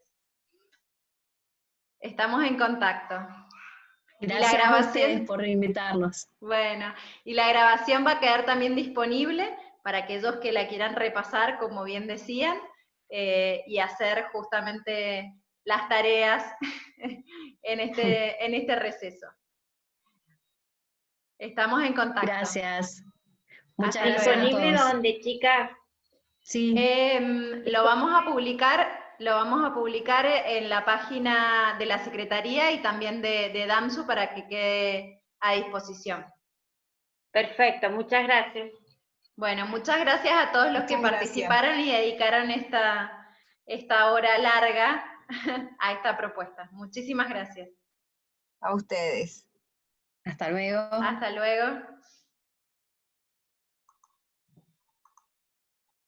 Speaker 2: Estamos en contacto.
Speaker 5: Gracias a ustedes por invitarnos.
Speaker 2: Bueno, y la grabación va a quedar también disponible para aquellos que la quieran repasar, como bien decían, y hacer justamente las tareas en este receso. Estamos en contacto.
Speaker 5: Gracias. Muchas
Speaker 2: Hasta
Speaker 5: gracias
Speaker 2: luego.
Speaker 5: a todos.
Speaker 6: ¿Dónde, chicas?
Speaker 5: Sí.
Speaker 2: Lo vamos a publicar en la página de la Secretaría y también de DAMSU para que quede a disposición.
Speaker 6: Perfecto, muchas gracias.
Speaker 2: Bueno, muchas gracias a todos los que participaron y dedicaron esta hora larga a esta propuesta. Muchísimas gracias.
Speaker 7: A ustedes.
Speaker 5: Hasta luego.
Speaker 2: Hasta luego.